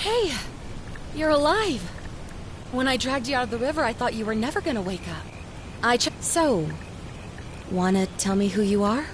Hey, you're alive. When I dragged you out of the river, I thought you were never gonna wake up. So, wanna tell me who you are?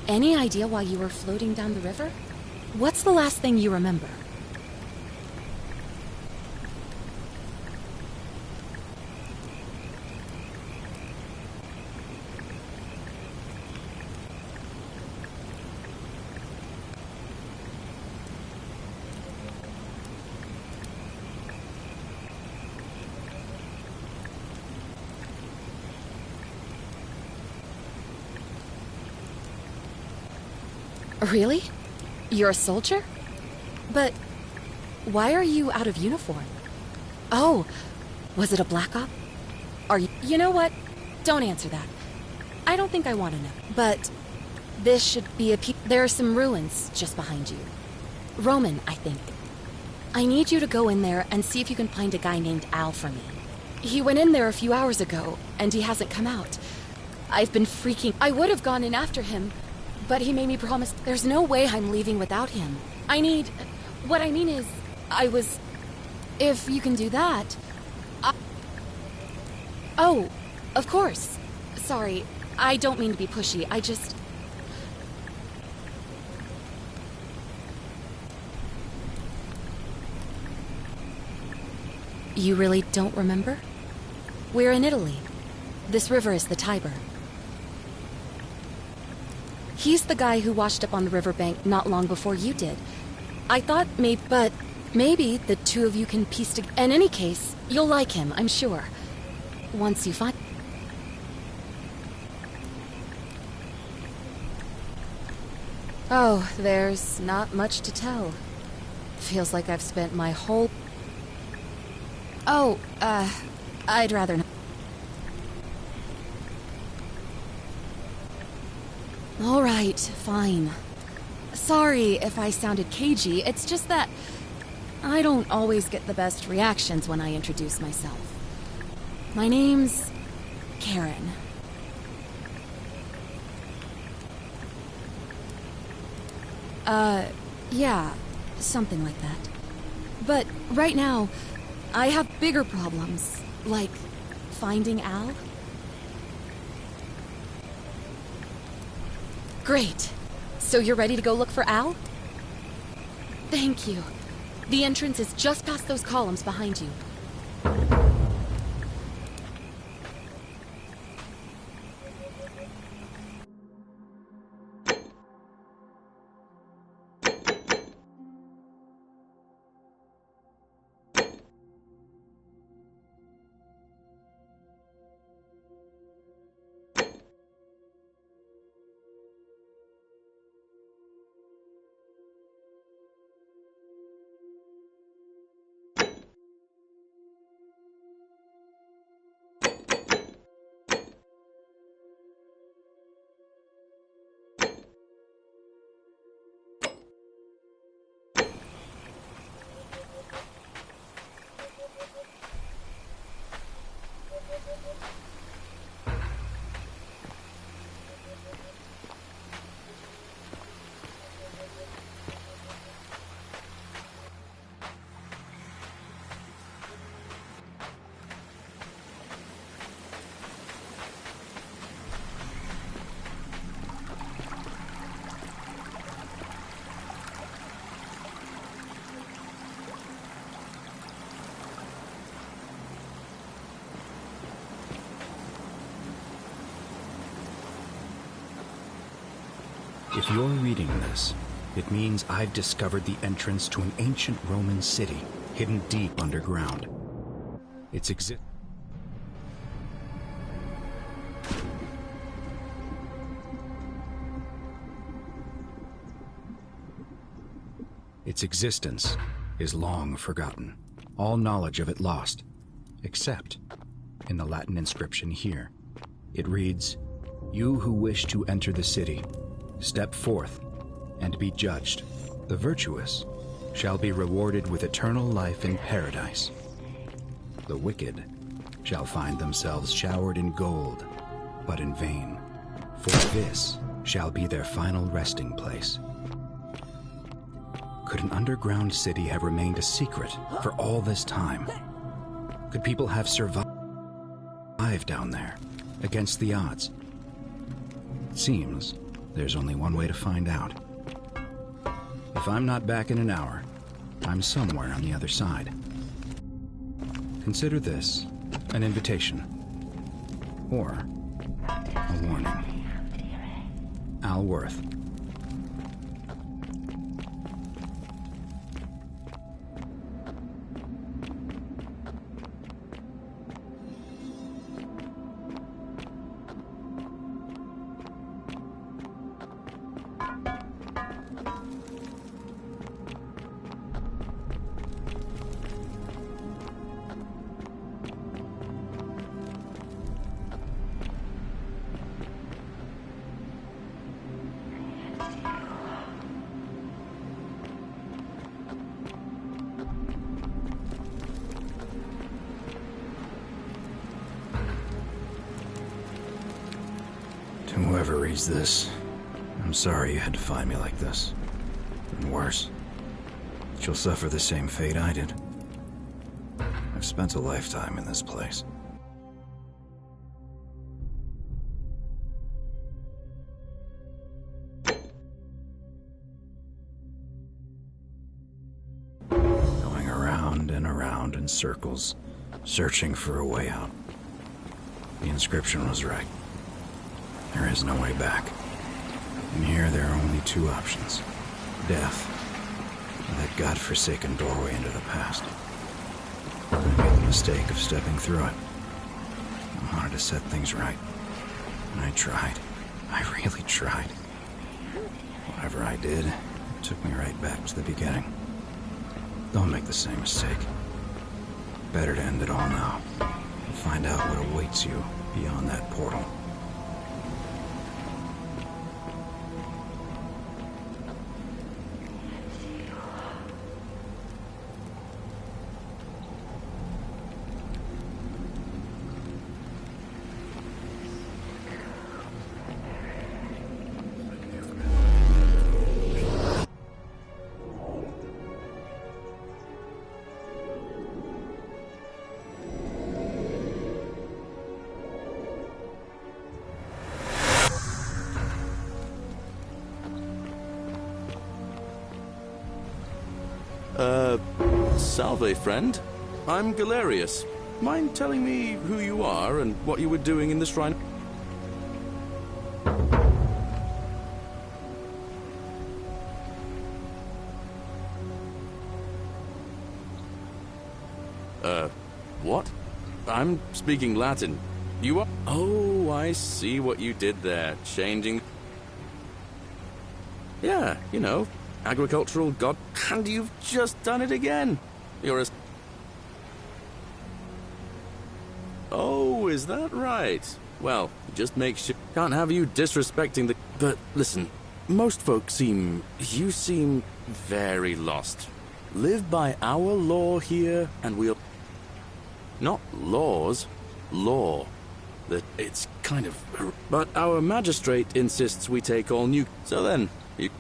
Any idea why you were floating down the river? What's the last thing you remember? Really? You're a soldier? But why are you out of uniform? Oh, was it a black op? Are you... You know what? Don't answer that. I don't think I want to know. But this should be a there are some ruins just behind you. Roman, I think. I need you to go in there and see if you can find a guy named Al for me. He went in there a few hours ago, and he hasn't come out. I've been freaking... I would have gone in after him, but he made me promise there's no way I'm leaving without him. I need... What I mean is, If you can do that... Oh, of course. Sorry, I don't mean to be pushy, I just... You really don't remember? We're in Italy. This river is the Tiber. He's the guy who washed up on the riverbank not long before you did. I thought but maybe the two of you can piece together. In any case, you'll like him, I'm sure. Once you find... Oh, there's not much to tell. Feels like I've spent my whole... Oh, I'd rather not. All right, fine. Sorry if I sounded cagey, it's just that I don't always get the best reactions when I introduce myself. My name's Karen. Yeah, something like that. But right now, I have bigger problems, like finding Al. Great. So you're ready to go look for Al? Thank you. The entrance is just past those columns behind you. If you're reading this, it means I've discovered the entrance to an ancient Roman city hidden deep underground. Its existence is long forgotten, all knowledge of it lost, except in the Latin inscription here. It reads, "You who wish to enter the city, step forth and be judged. The virtuous shall be rewarded with eternal life in paradise. The wicked shall find themselves showered in gold, but in vain, for this shall be their final resting place." Could an underground city have remained a secret for all this time? Could people have survived down there, against the odds? It seems there's only one way to find out. If I'm not back in an hour, I'm somewhere on the other side. Consider this an invitation, or a warning. Al Worth. To whoever reads this, I'm sorry you had to find me like this. And worse, you'll suffer the same fate I did. I've spent a lifetime in this place. Going around and around in circles, searching for a way out. The inscription was right. There is no way back. And here there are only two options. Death, and that godforsaken doorway into the past. I made the mistake of stepping through it. I wanted to set things right. And I tried. I really tried. Whatever I did, it took me right back to the beginning. Don't make the same mistake. Better to end it all now. And find out what awaits you beyond that portal. Salve, friend. I'm Galerius. Mind telling me who you are and what you were doing in the shrine? What? I'm speaking Latin. You are... Oh, I see what you did there. Changing... Yeah, you know, agricultural god... And you've just done it again. You're a... Oh, is that right? Well, just make sure... Can't have you disrespecting the... But listen, most folks seem... You seem very lost. Live by our law here, and we'll... Not laws, law. That it's kind of... But our magistrate insists we take all new... So then, you...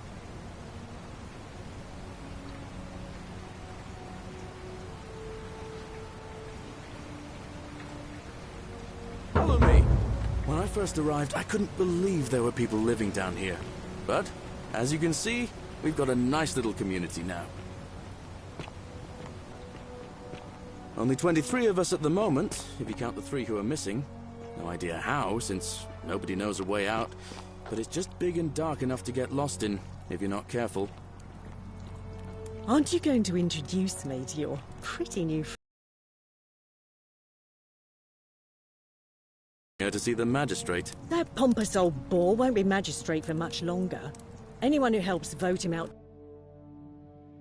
Follow me. When I first arrived, I couldn't believe there were people living down here. But, as you can see, we've got a nice little community now. Only 23 of us at the moment, if you count the 3 who are missing. No idea how, since nobody knows a way out. but it's just big and dark enough to get lost in if you're not careful. Aren't you going to introduce me to your pretty new friend? Here to see the magistrate. That pompous old bore won't be magistrate for much longer. Anyone who helps vote him out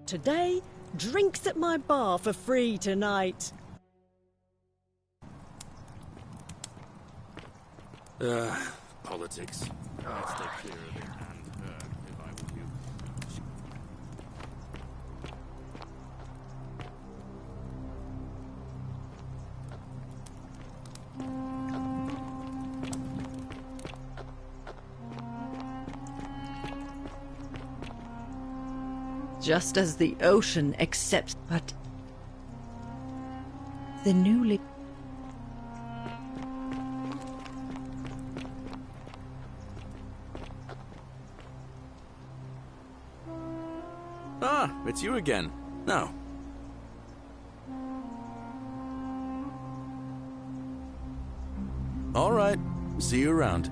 today drinks at my bar for free tonight. Politics. I'd stay clear of it and her if I were you. Just as the ocean accepts, but the newly... Ah, it's you again. Now. All right. See you around.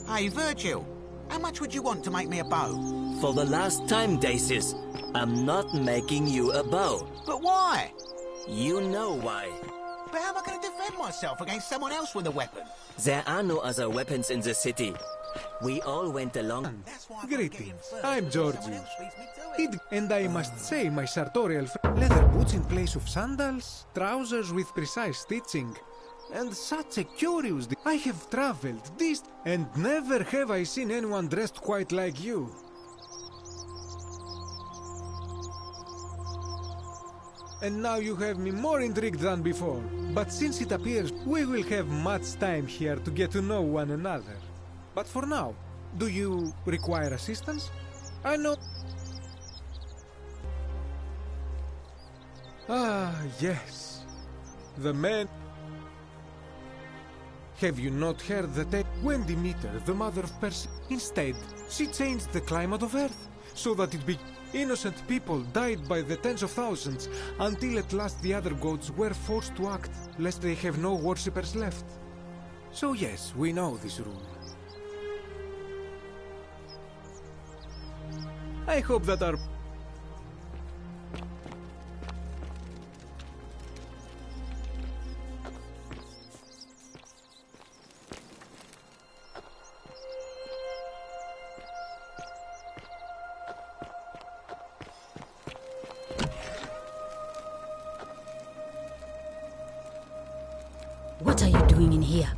Hey, Virgil, how much would you want to make me a bow? For the last time, Dacius, I'm not making you a bow. But why? You know why. But how am I going to defend myself against someone else with a weapon? There are no other weapons in the city. We all went along. That's why I've got to get in Greetings, first, I'm before Georgius. someone else beats me to it. And I must say my sartorial leather boots in place of sandals, trousers with precise stitching, and such a curious... I have traveled this, and never have I seen anyone dressed quite like you. And now you have me more intrigued than before. But since it appears we will have much time here to get to know one another. But for now, do you require assistance? I know... Ah, yes. The man... Have you not heard the tale? When Demeter, the mother of Perseus, instead, she changed the climate of Earth, so that it be... Innocent people died by the tens of thousands, until at last the other gods were forced to act, lest they have no worshippers left. So yes, we know this rule. I hope that our... What are you doing in here?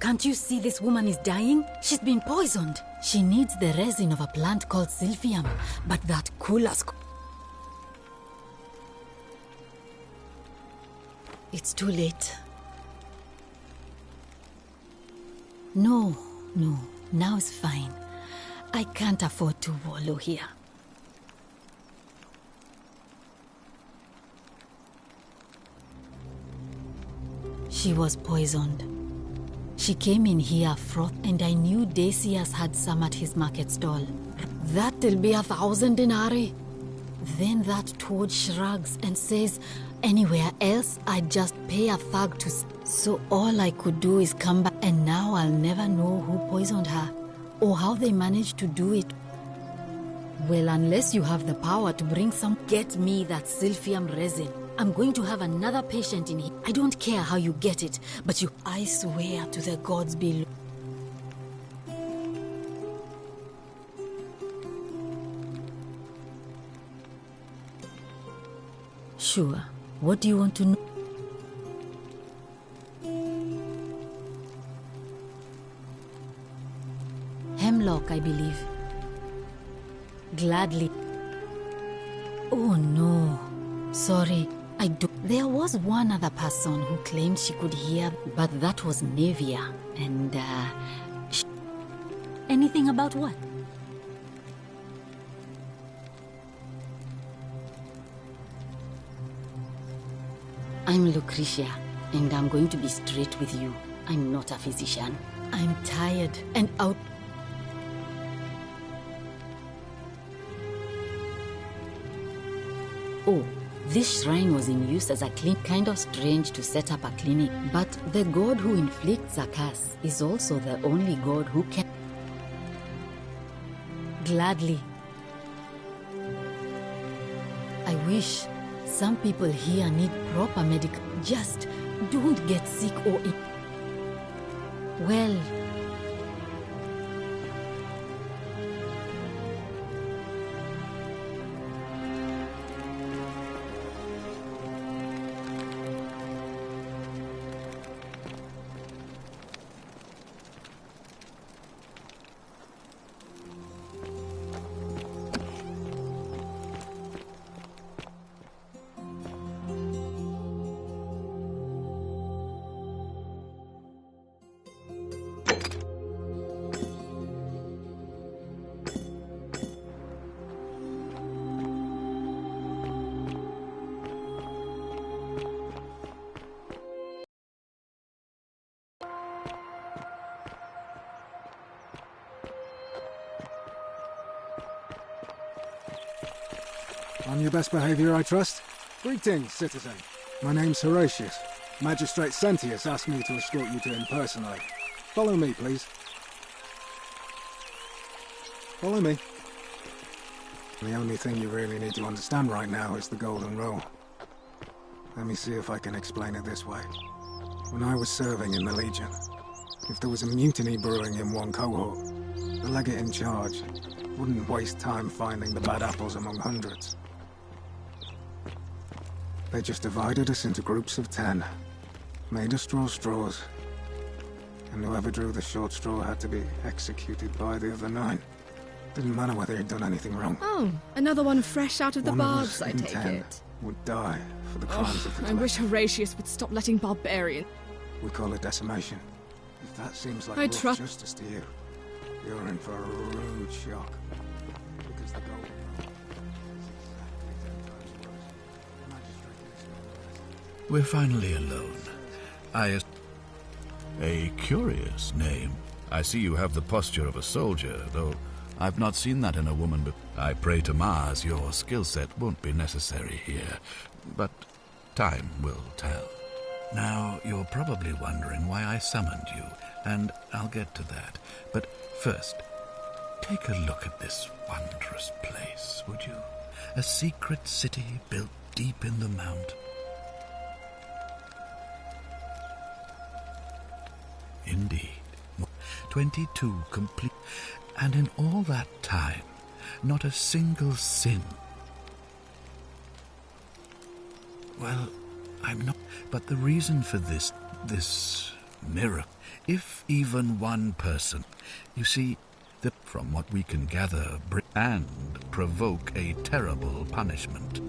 Can't you see this woman is dying? She's been poisoned. She needs the resin of a plant called Silphium, but that Kulask... It's too late. No, now it's fine. I I can't afford to wallow here. She was poisoned. She came in here froth, and I knew Decius had some at his market stall. That'll be 1,000 denarii. Then that toad shrugs and says, anywhere else, I'd just pay a thug to... So all I could do is come back, and now I'll never know who poisoned her, or how they managed to do it. Well, unless you have the power to bring some... Get me that silphium resin. I'm going to have another patient in here. I don't care how you get it, but you... I swear to the gods below. Sure. What do you want to know? Hemlock, I believe. Gladly. Oh no. Sorry, I do. There was one other person who claimed she could hear, but that was Nevia. And, Anything about what? I'm Lucretia, and I'm going to be straight with you. I'm not a physician. I'm tired and out. Oh, this shrine was in use as a clinic. Kind of strange to set up a clinic, but the god who inflicts a curse is also the only god who can... Gladly. I wish. Some people here need proper medical... Just don't get sick or... Well... On your best behavior, I trust? Greetings, citizen. My name's Horatius. Magistrate Sentius asked me to escort you to him personally. Follow me, please. Follow me. The only thing you really need to understand right now is the Golden Rule. Let me see if I can explain it this way. When I was serving in the Legion, if there was a mutiny brewing in one cohort, the legate in charge wouldn't waste time finding the bad apples among hundreds. They just divided us into groups of 10, made us draw straws, and whoever drew the short straw had to be executed by the other 9. Didn't matter whether he'd done anything wrong. Oh, another one fresh out of the One of barbs, us I in take 10 it. would die for the crimes of the I clan. wish Horatius would stop letting barbarians... We call it decimation. If that seems like I rough trust- justice to you, you're in for a rude shock. Because the Golden Rule is exactly 10 times worse. The magistrate can explain the rest. We're finally alone. A curious name. I see you have the posture of a soldier, though I've not seen that in a woman, but I pray to Mars your skill set won't be necessary here. But time will tell. Now, you're probably wondering why I summoned you, and I'll get to that. But first, take a look at this wondrous place, would you? A secret city built deep in the mountain. Indeed. 22 complete. And in all that time, not a single sin. Well, I'm not... But the reason for this miracle, if even one person, you see, that from what we can gather, and provoke a terrible punishment.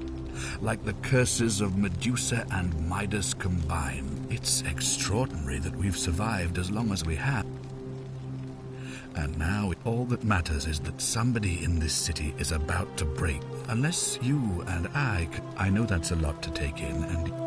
Like the curses of Medusa and Midas combined. It's extraordinary that we've survived as long as we have. And now all that matters is that somebody in this city is about to break. Unless you and I know that's a lot to take in, and...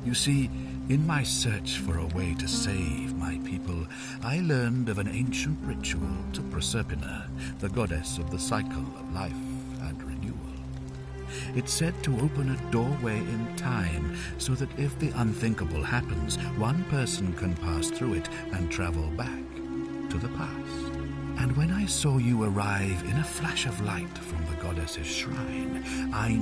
You see, in my search for a way to save my people, I learned of an ancient ritual to Proserpina, the goddess of the cycle of life and renewal. It's said to open a doorway in time so that if the unthinkable happens, one person can pass through it and travel back to the past. And when I saw you arrive in a flash of light from the goddess's shrine, I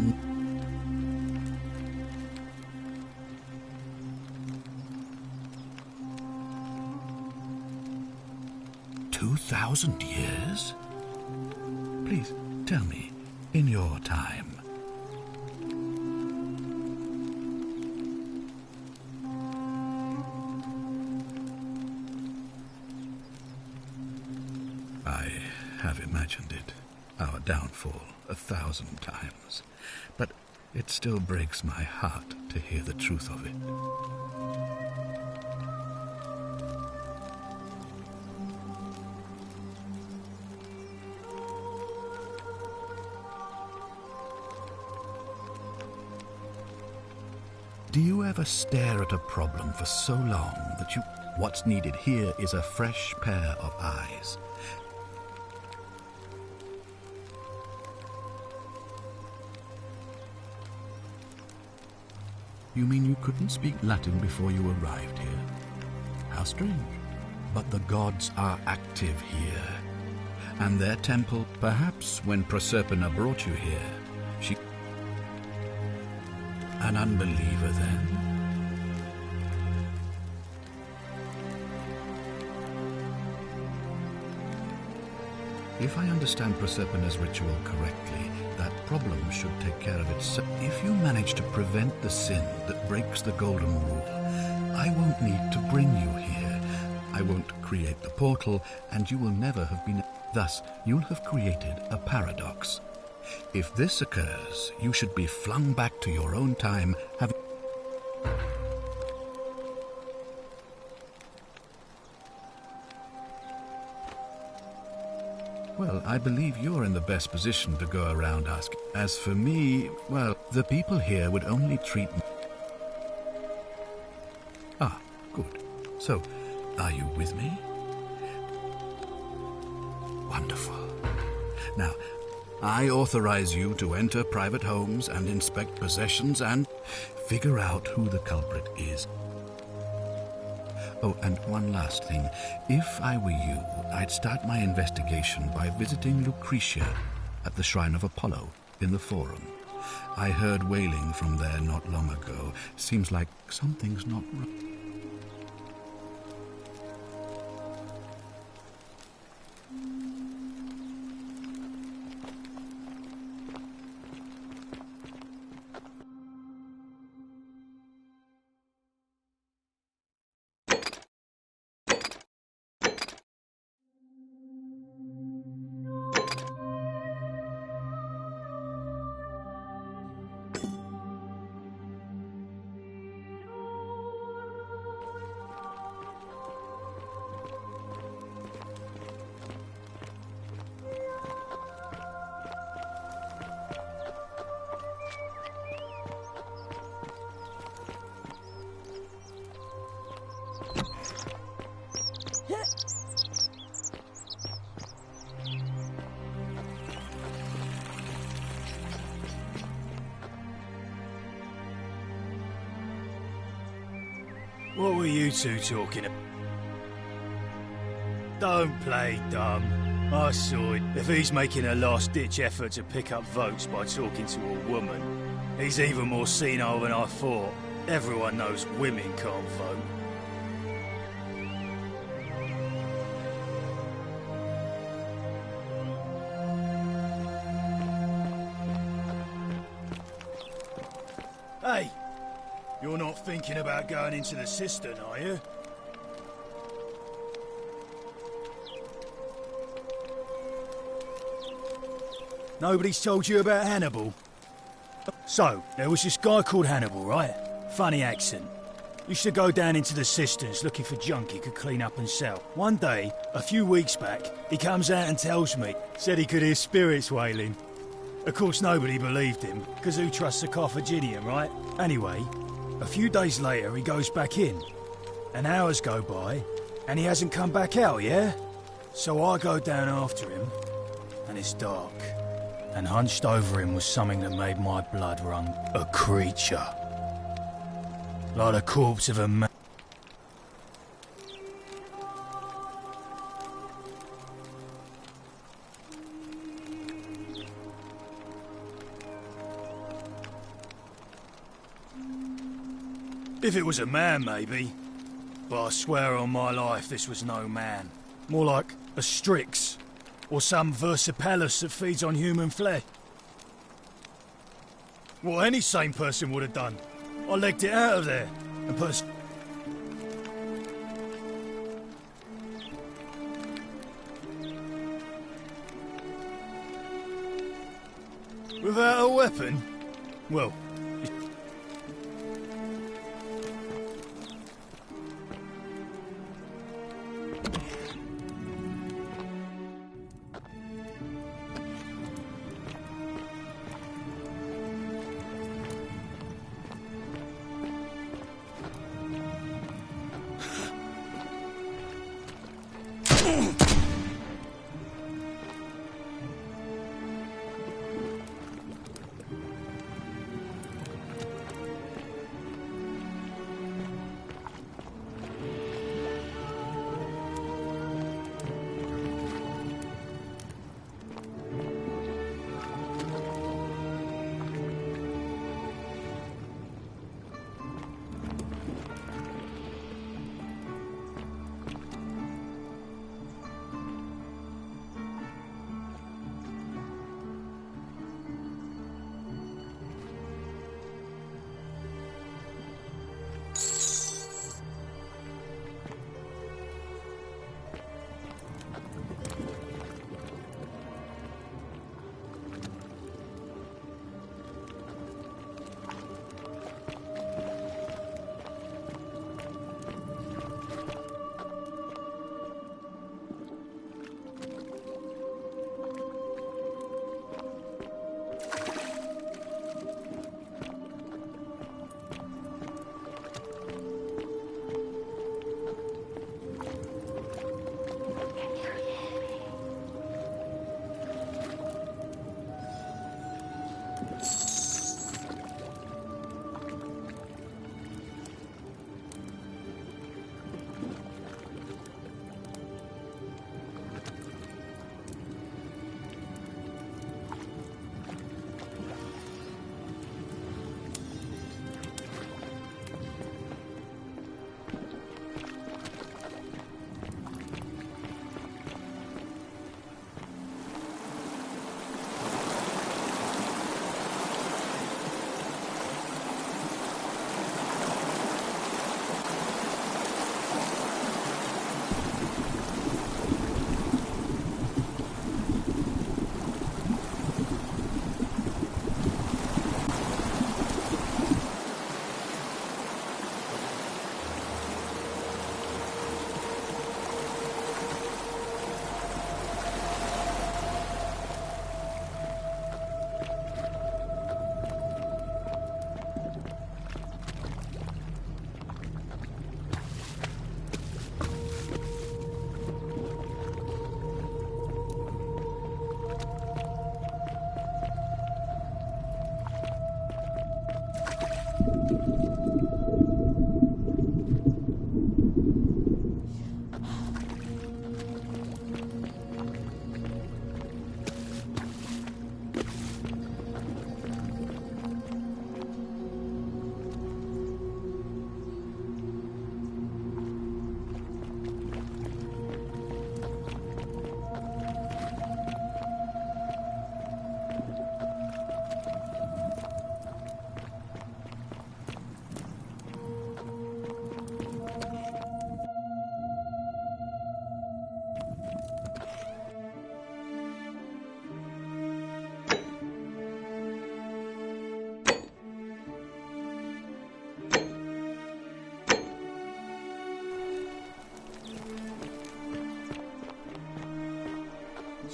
2,000 years? Please, tell me, in your time. I have imagined it, our downfall, 1,000 times. But it still breaks my heart to hear the truth of it. Do you ever stare at a problem for so long that what's needed here is a fresh pair of eyes? You mean you couldn't speak Latin before you arrived here? How strange. But the gods are active here. And their temple, perhaps when Proserpina brought you here, she... An unbeliever, then? If I understand Proserpina's ritual correctly, that problem should take care of itself. If you manage to prevent the sin that breaks the Golden Rule, I won't need to bring you here. I won't create the portal, and you will never have been... Thus, you'll have created a paradox. If this occurs, you should be flung back to your own time, having... Well, I believe you're in the best position to go around asking. As for me, well, the people here would only treat me... Ah, good. So, are you with me? Wonderful. Now, I authorize you to enter private homes and inspect possessions and figure out who the culprit is. Oh, and one last thing. If I were you, I'd start my investigation by visiting Lucretia at the Shrine of Apollo in the Forum. I heard wailing from there not long ago. Seems like something's not right. What were you two talking about? Don't play dumb. I saw it. If he's making a last-ditch effort to pick up votes by talking to a woman, he's even more senile than I thought. Everyone knows women can't vote. Hey, you're not thinking about going into the cistern, are you? Nobody's told you about Hannibal? So, there was this guy called Hannibal, right? Funny accent. Used to go down into the cisterns looking for junk he could clean up and sell. One day, a few weeks back, he comes out and tells me, said he could hear spirits wailing. Of course, nobody believed him, because who trusts a Carthaginian, right? Anyway, a few days later, he goes back in. And hours go by, and he hasn't come back out, yeah? So I go down after him, and it's dark. And hunched over him was something that made my blood run. A creature. Like the corpse of a man. If it was a man, maybe. But I swear on my life this was no man. More like a Strix. Or some Versipelus that feeds on human flesh. What any sane person would have done. I legged it out of there and put without a weapon? Well,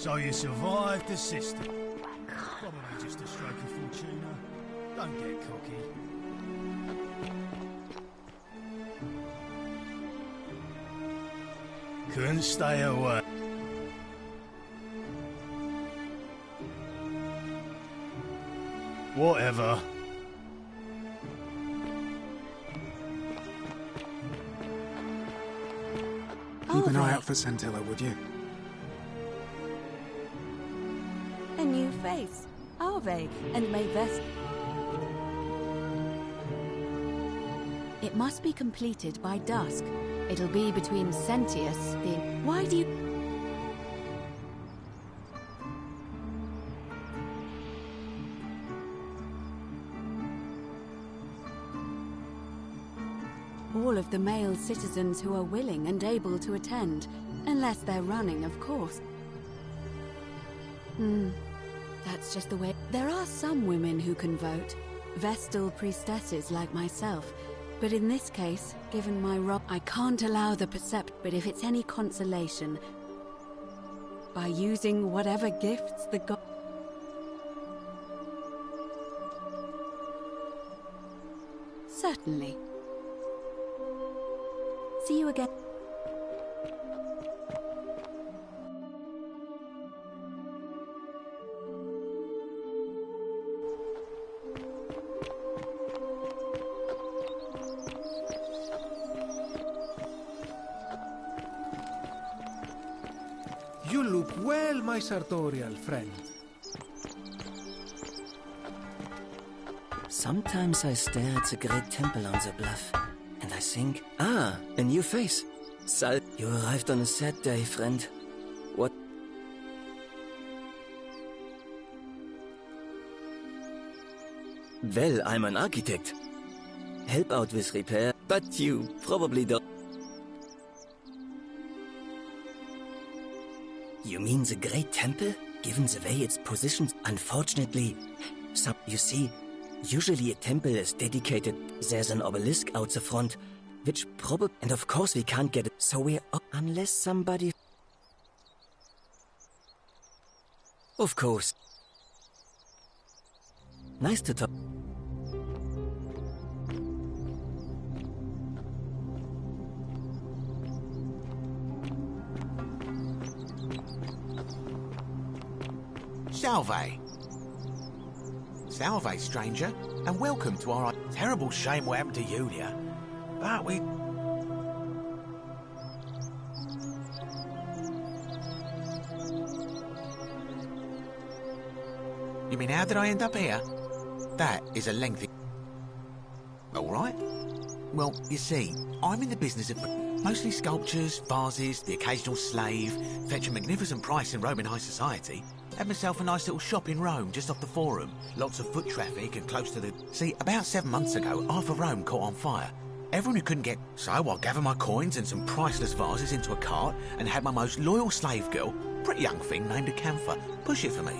So you survived the system. Probably just a stroke of fortuna. Don't get cocky. Couldn't stay away. Whatever. Keep an eye out for Scintilla, would you? A new face. Arve, and may Vest... It must be completed by dusk. It'll be between Sentius, the... Why do you... All of the male citizens who are willing and able to attend. Unless they're running, of course. That's just the way... There are some women who can vote. Vestal priestesses like myself. But in this case, given my role, I can't allow the percept... But if it's any consolation, by using whatever gifts the god... Certainly. See you again. You look well, my sartorial friend. Sometimes I stare at the great temple on the bluff, and I think, a new face. Sal, you arrived on a sad day, friend. What? Well, I'm an architect. Help out with repair, but you probably don't. You mean the Great Temple? Given the way it's positioned, unfortunately, you see, usually a temple is dedicated. There's an obelisk out the front, which probably... And of course we can't get it, so we're... Unless somebody... Of course. Nice to talk. Salve. Salve, stranger, and welcome to our... Terrible shame what happened to Yulia, but we... You mean, how did I end up here? That is a lengthy... All right. Well, you see, I'm in the business of mostly sculptures, vases, the occasional slave, fetch a magnificent price in Roman high society. Had myself a nice little shop in Rome, just off the Forum. Lots of foot traffic and close to the... See, about 7 months ago, half of Rome caught on fire. Everyone who couldn't get... So I gathered my coins and some priceless vases into a cart and had my most loyal slave girl, pretty young thing named Acantha, push it for me.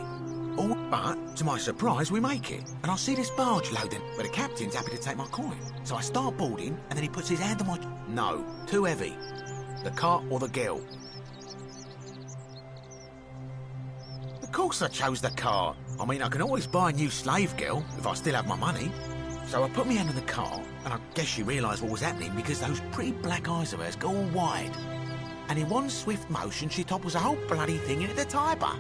All but, to my surprise, we make it. And I see this barge loading, but the captain's happy to take my coin. So I start boarding, and then he puts his hand on my... No, too heavy. The cart or the girl. Of course I chose the cart. I mean, I can always buy a new slave girl, if I still have my money. So I put my hand on the cart, and I guess she realised what was happening because those pretty black eyes of hers go all wide. And in one swift motion, she topples the whole bloody thing into the Tiber.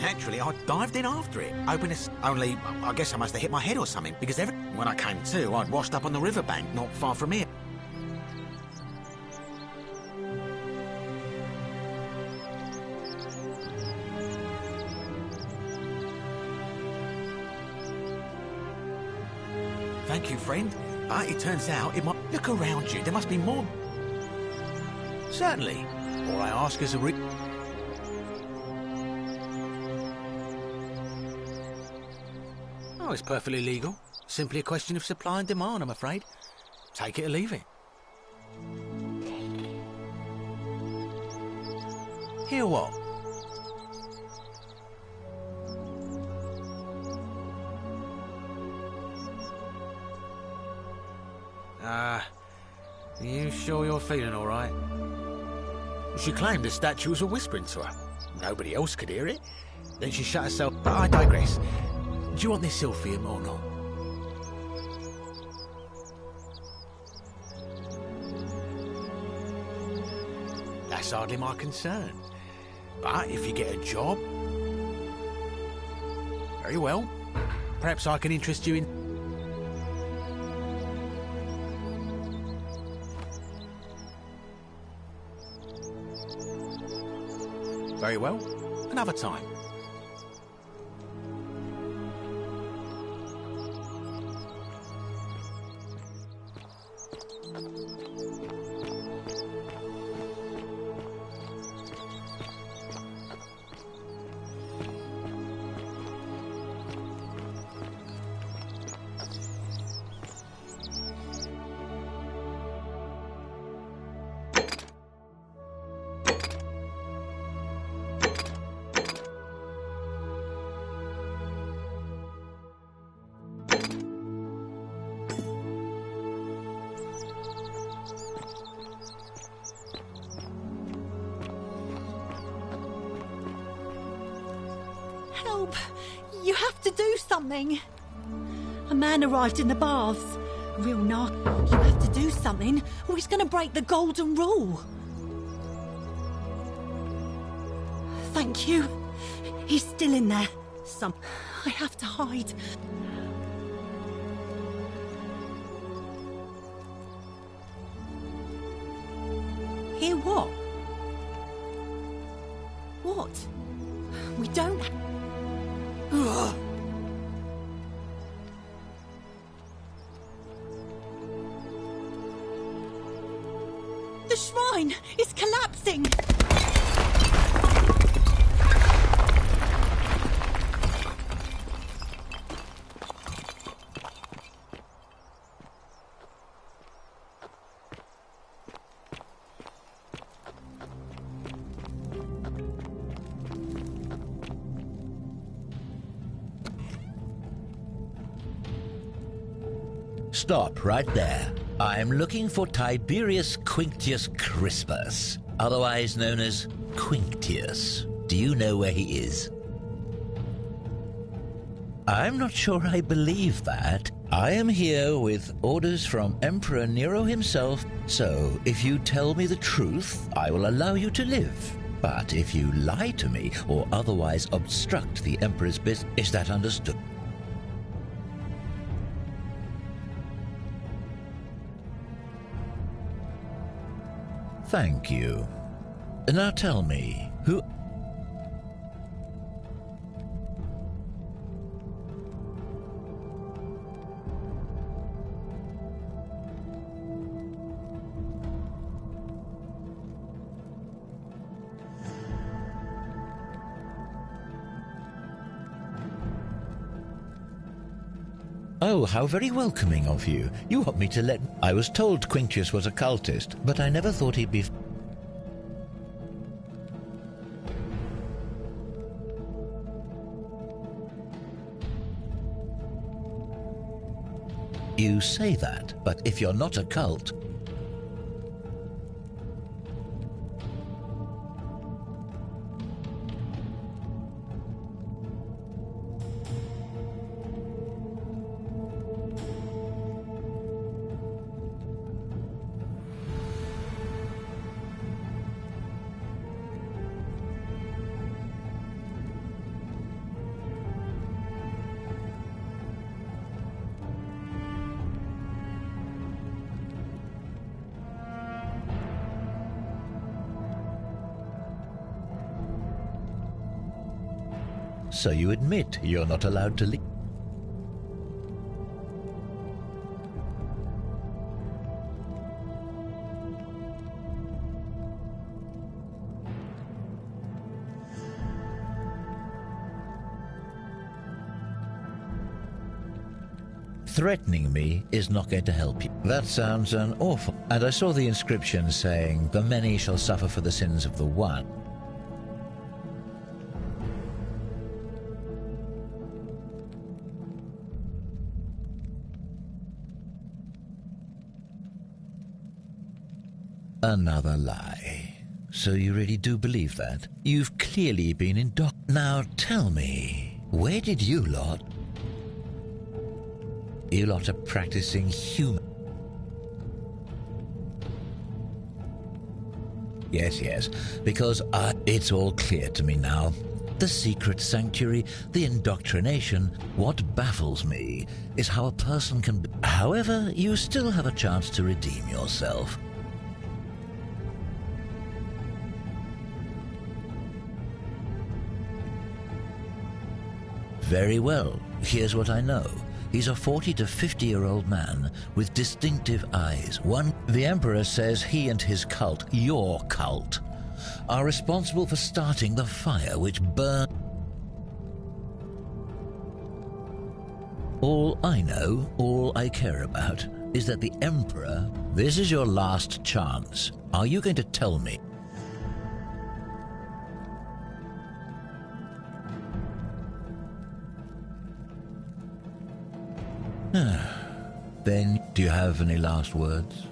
Naturally, I dived in after it, hoping to... Only, I guess I must have hit my head or something, because when I came to, I'd washed up on the riverbank not far from here. Thank you, friend. It turns out it might... Look around you, there must be more... Certainly. All I ask is a Oh, it's perfectly legal. Simply a question of supply and demand, I'm afraid. Take it or leave it. Hear what? You sure you're feeling all right? She claimed the statues were whispering to her. Nobody else could hear it. Then she shut herself... But I digress. Do you want this Silphium or not? That's hardly my concern. But if you get a job... Very well. Perhaps I can interest you in... Very well. Another time. Help! You have to do something! A man arrived in the baths. Real narc. You have to do something, or he's gonna break the golden rule. Thank you. He's still in there. I have to hide. Hear what? What? We don't... Ugh. The shrine is collapsing! Stop right there. I'm looking for Tiberius Quinctius Crispus, otherwise known as Quinctius. Do you know where he is? I'm not sure I believe that. I am here with orders from Emperor Nero himself, so if you tell me the truth, I will allow you to live. But if you lie to me or otherwise obstruct the Emperor's business, is that understood? Thank you. Now tell me, who... Oh, how very welcoming of you. You want me to let... I was told Quinctius was a cultist, but I never thought he'd be... You say that, but if you're not a cult... So you admit you're not allowed to leave? Threatening me is not going to help you. That sounds an awful... And I saw the inscription saying, "The many shall suffer for the sins of the one." Another lie. So you really do believe that? You've clearly been in doc. Now tell me, where did you lot? You lot are practicing human. Yes, because it's all clear to me now. The secret sanctuary, the indoctrination. What baffles me is how a person can... However, you still have a chance to redeem yourself. Very well. Here's what I know. He's a 40 to 50-year-old man with distinctive eyes. The Emperor says he and his cult, your cult, are responsible for starting the fire which burned. All I know, all I care about, is that the Emperor... This is your last chance. Are you going to tell me? Then, do you have any last words?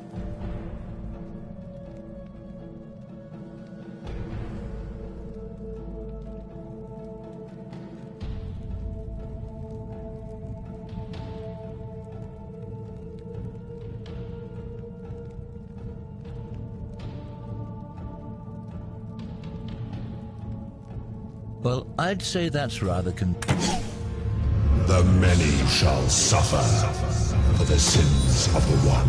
Well, I'd say that's rather The many shall suffer for the sins of the one.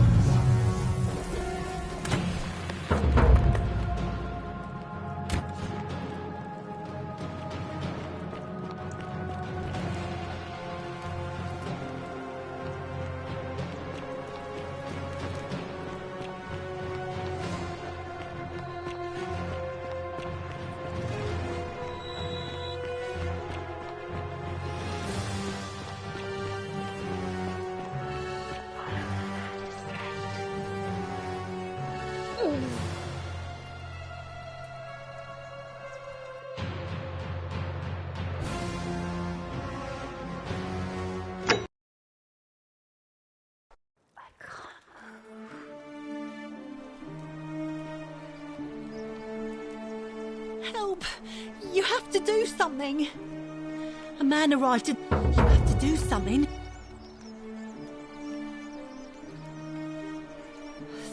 Help! You have to do something! A man arrived and... You have to do something.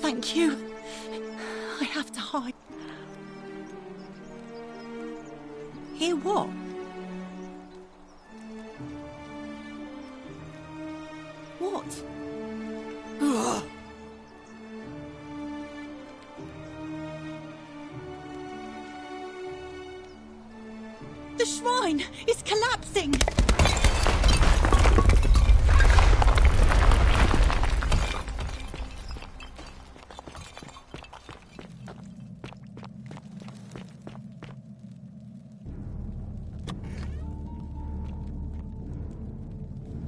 Thank you. I have to hide. Hear what? What? Ugh. The shrine is collapsing!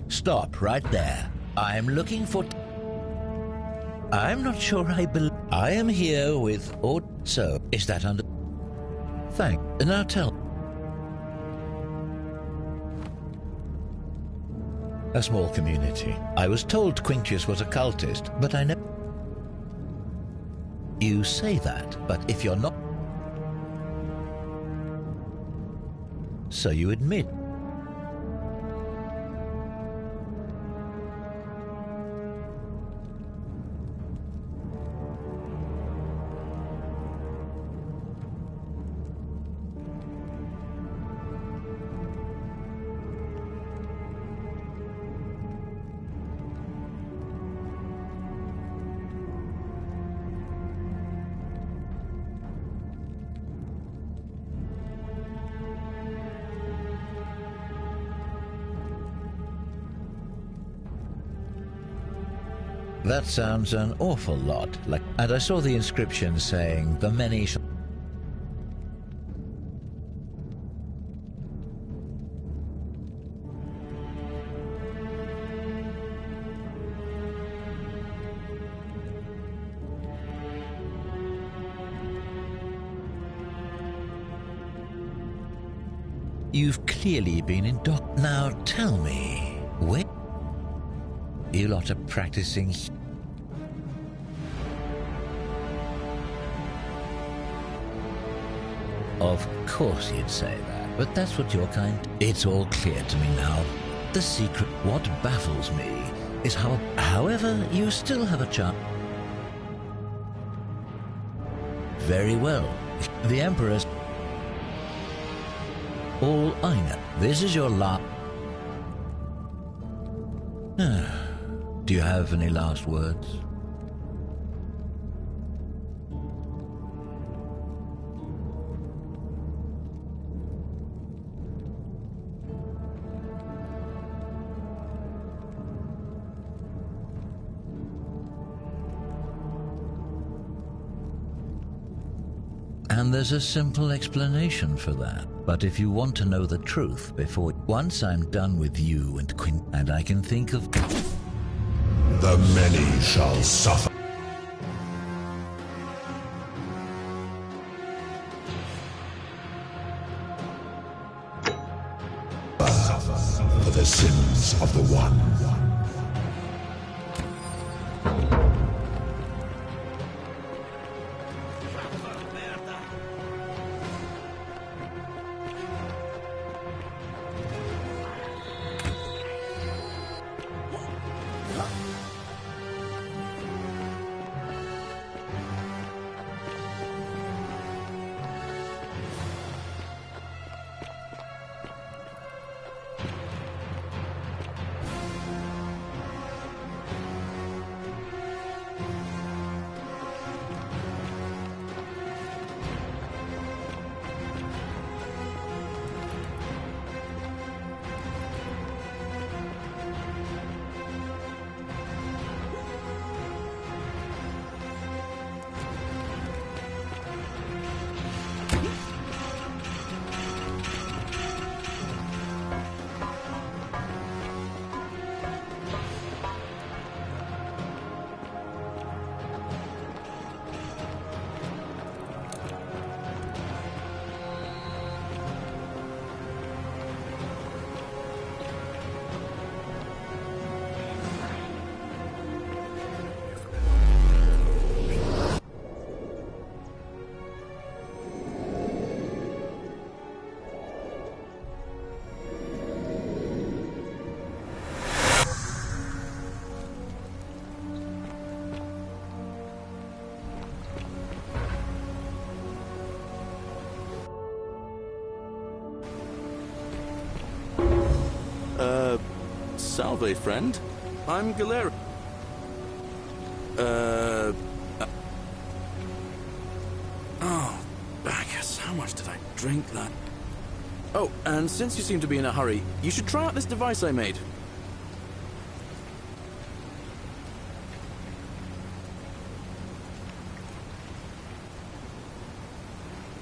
Stop right there. I'm looking for... I'm not sure I believe... I am here with... So, is that under... Thank... Now tell... A small community. I was told Quinctius was a cultist, but I never... You say that, but if you're not... So you admit... That sounds an awful lot like... And I saw the inscription saying, the many shall... You've clearly been in doc... Now tell me, where... You lot are practicing... Of course you'd say that, but that's what your kind... It's all clear to me now. The secret, what baffles me, is how... However, you still have a chance. Very well. The Emperor's... All I know. This is your last... Do you have any last words? And there's a simple explanation for that. But if you want to know the truth before... Once I'm done with you and Quint, and I can think of... The many shall suffer. For the sins of the one. Salve, friend. I'm Galera. Oh, Bacchus, how much did I drink that? Oh, and since you seem to be in a hurry, you should try out this device I made.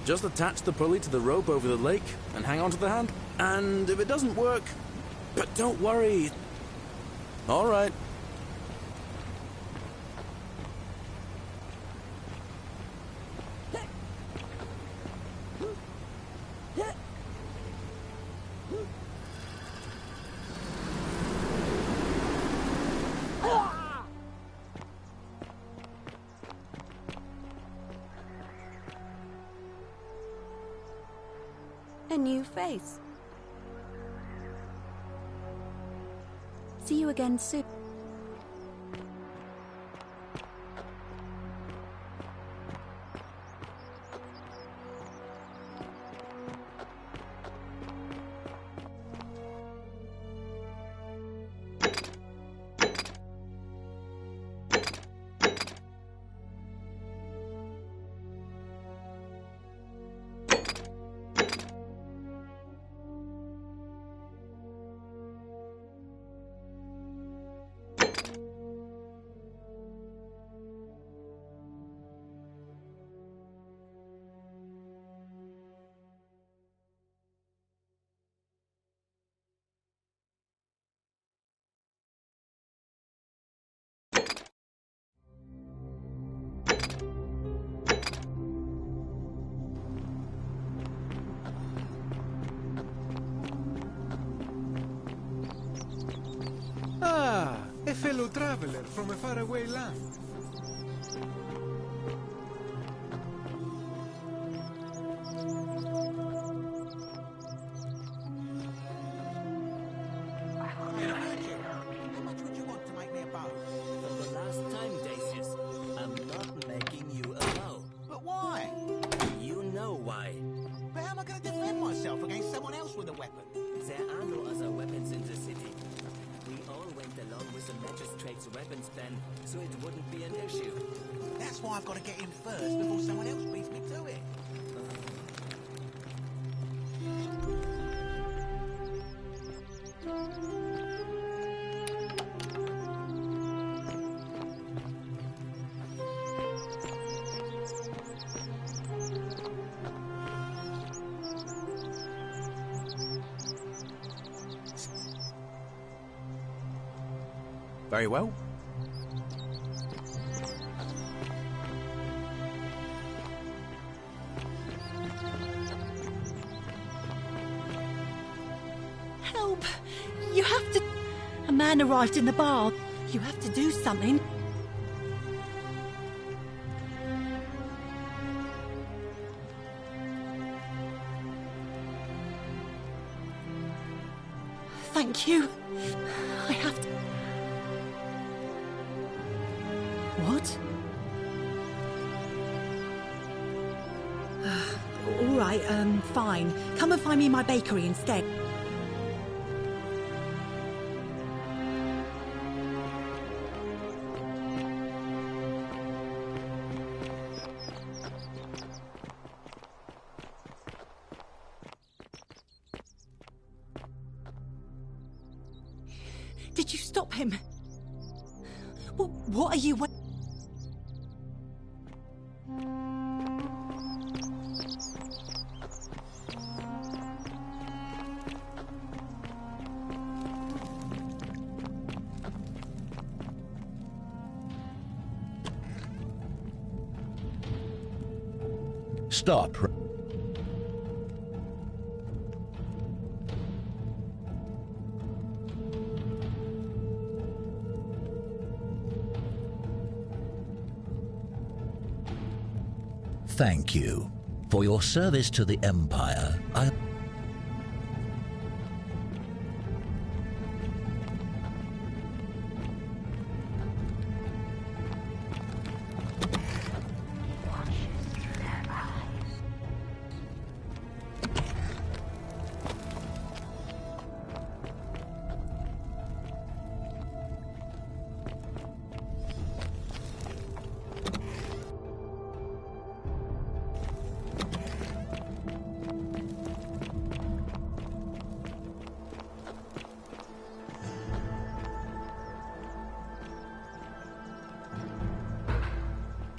Just attach the pulley to the rope over the lake and hang onto the hand. And if it doesn't work, but don't worry. All right. A new face. See you again soon. A fellow traveler from a faraway land. magistrate's weapons ban, so it wouldn't be an issue. That's why I've got to get in first before someone else beats me to it. Very well. Help! You have to... A man arrived in the bar. You have to do something. Thank you. I have to... What? All right, fine. Come and find me in my bakery instead. Did you stop him? What are you... Stop. Thank you. For your service to the Empire,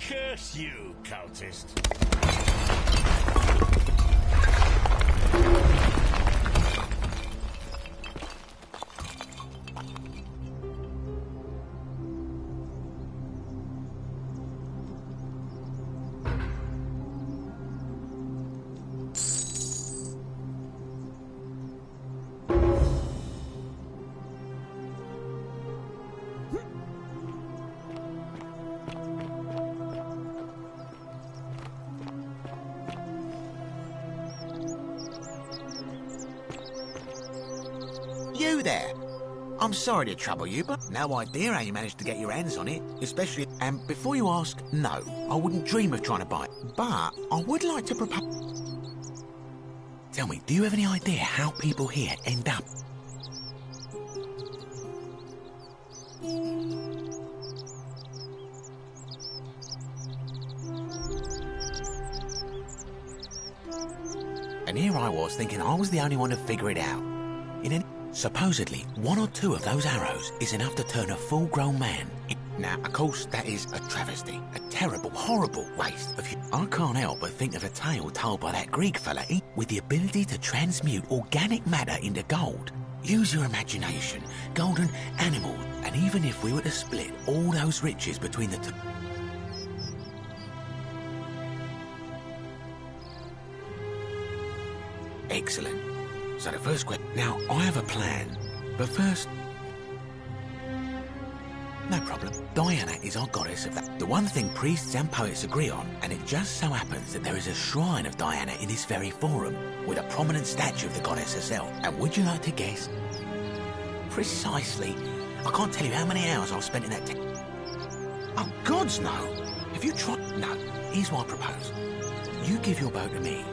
Curse you, cultist. You there! I'm sorry to trouble you, but no idea how you managed to get your hands on it, especially... And before you ask, no, I wouldn't dream of trying to buy it. But I would like to propose... Tell me, do you have any idea how people here end up? And here I was thinking I was the only one to figure it out. Supposedly, one or two of those arrows is enough to turn a full-grown man. Now, of course, that is a travesty. A terrible, horrible waste of... I can't help but think of a tale told by that Greek fella with the ability to transmute organic matter into gold. Use your imagination, golden animals, and even if we were to split all those riches between the two... Excellent. So the first question... Now, I have a plan, but first... No problem. Diana is our goddess of that. The one thing priests and poets agree on, and it just so happens that there is a shrine of Diana in this very forum, with a prominent statue of the goddess herself. And would you like to guess? Precisely. I can't tell you how many hours I've spent in that... Oh, gods, no! Have you tried... No. Here's what I propose. You give your bow to me.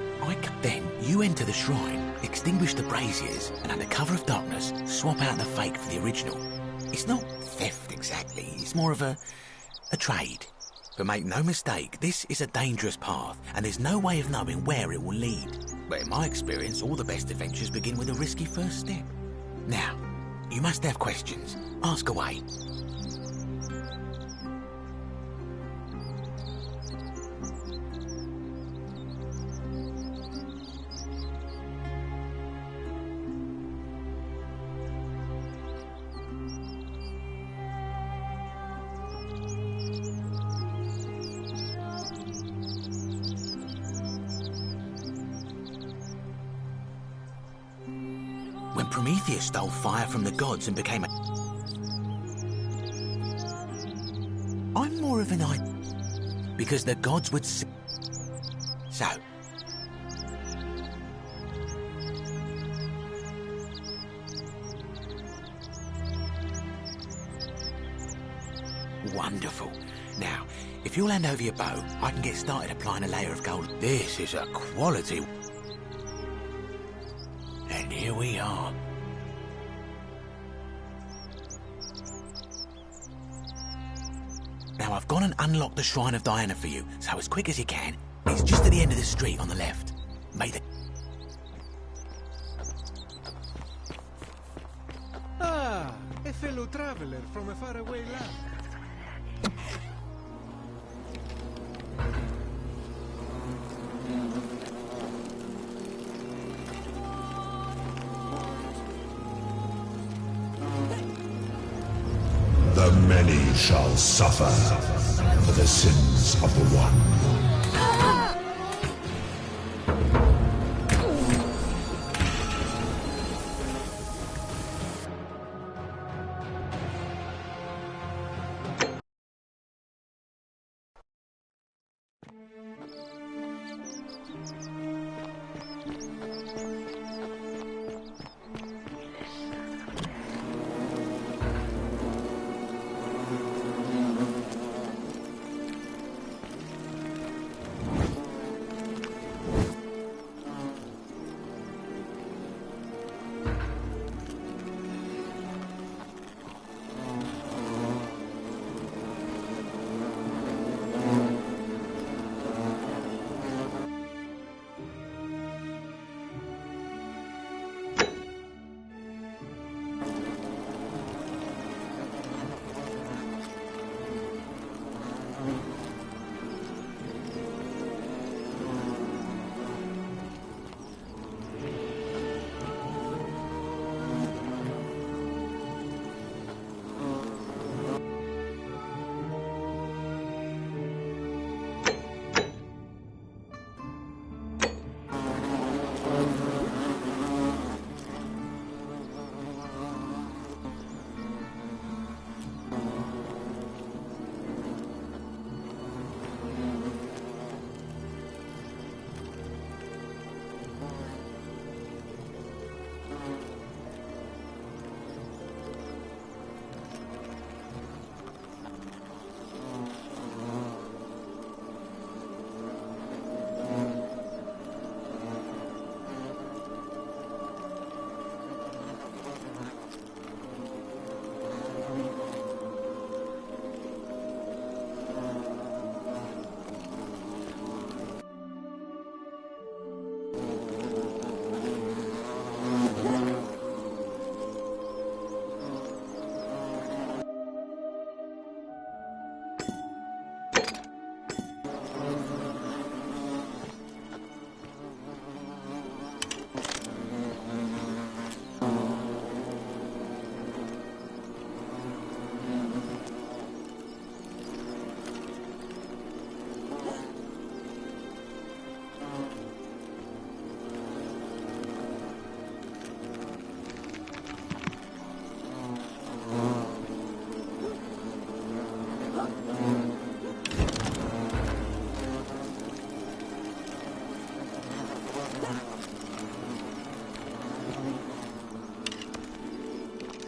Then you enter the shrine, extinguish the braziers, and under cover of darkness, swap out the fake for the original. It's not theft exactly, it's more of a trade. But make no mistake, this is a dangerous path, and there's no way of knowing where it will lead. But in my experience, all the best adventures begin with a risky first step. Now, you must have questions. Ask away. When Prometheus stole fire from the gods and became a... I'm more of an idea. Because the gods would see... So... Wonderful. Now, if you'll hand over your bow, I can get started applying a layer of gold. This is a quality... And here we are. Now I've gone and unlocked the Shrine of Diana for you, so as quick as you can. It's just at the end of the street on the left. May the... Ah, a fellow traveler from a faraway land. The many shall suffer for the sins of the one.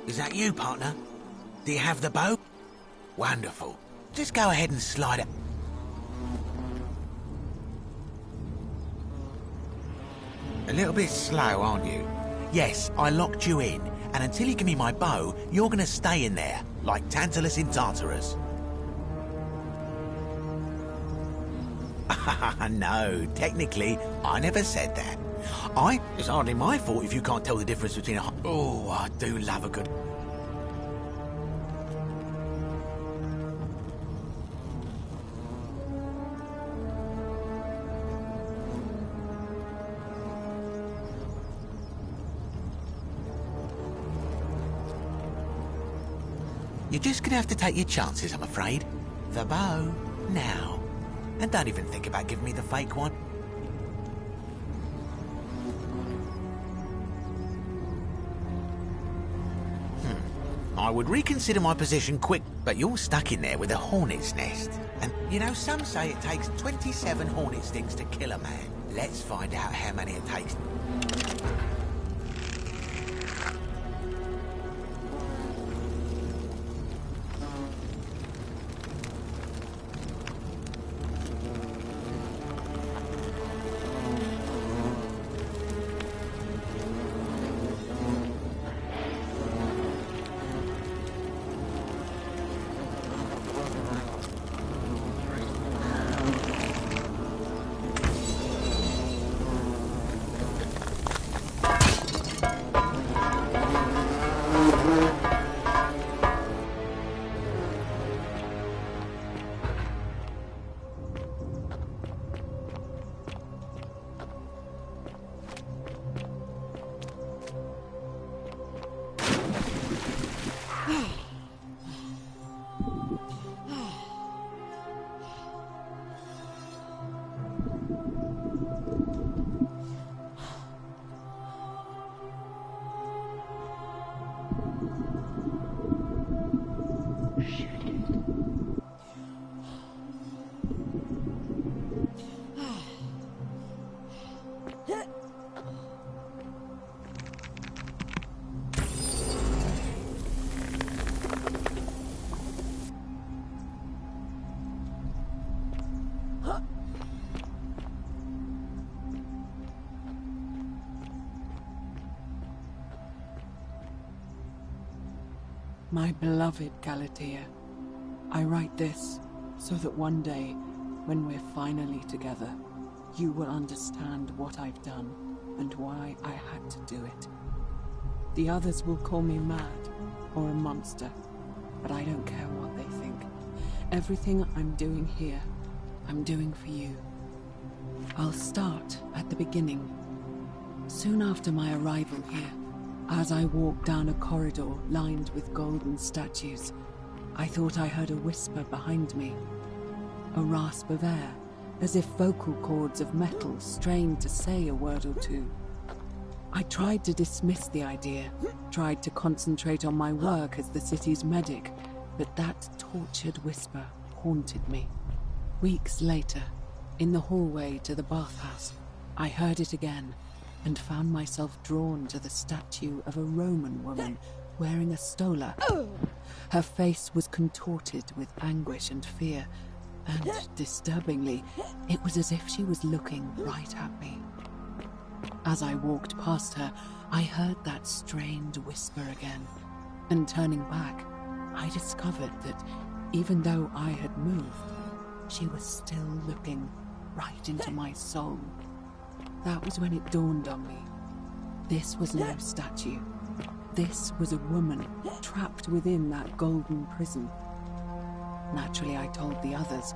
Is that you, partner? Do you have the bow? Wonderful. Just go ahead and slide it. A little bit slow, aren't you? Yes, I locked you in, And until you give me my bow, you're gonna stay in there, like Tantalus in Tartarus. No, technically, I never said that. It's hardly my fault if you can't tell the difference between a... Oh, I do love a good... You're just gonna have to take your chances, I'm afraid. The bow, now. And don't even think about giving me the fake one. I would reconsider my position quick, but you're stuck in there with a hornet's nest. And, you know, some say it takes 27 hornet stings to kill a man. Let's find out how many it takes. My beloved Galatea, I write this so that one day, when we're finally together, you will understand what I've done and why I had to do it. The others will call me mad or a monster, but I don't care what they think. Everything I'm doing here, I'm doing for you. I'll start at the beginning. Soon after my arrival here, as I walked down a corridor lined with golden statues, I thought I heard a whisper behind me. A rasp of air, as if vocal cords of metal strained to say a word or two. I tried to dismiss the idea, tried to concentrate on my work as the city's medic, but that tortured whisper haunted me. Weeks later, in the hallway to the bathhouse, I heard it again, and found myself drawn to the statue of a Roman woman wearing a stola. Her face was contorted with anguish and fear, and disturbingly, it was as if she was looking right at me. As I walked past her, I heard that strained whisper again, and turning back, I discovered that even though I had moved, she was still looking right into my soul. That was when it dawned on me. This was no statue. This was a woman trapped within that golden prison. Naturally, I told the others,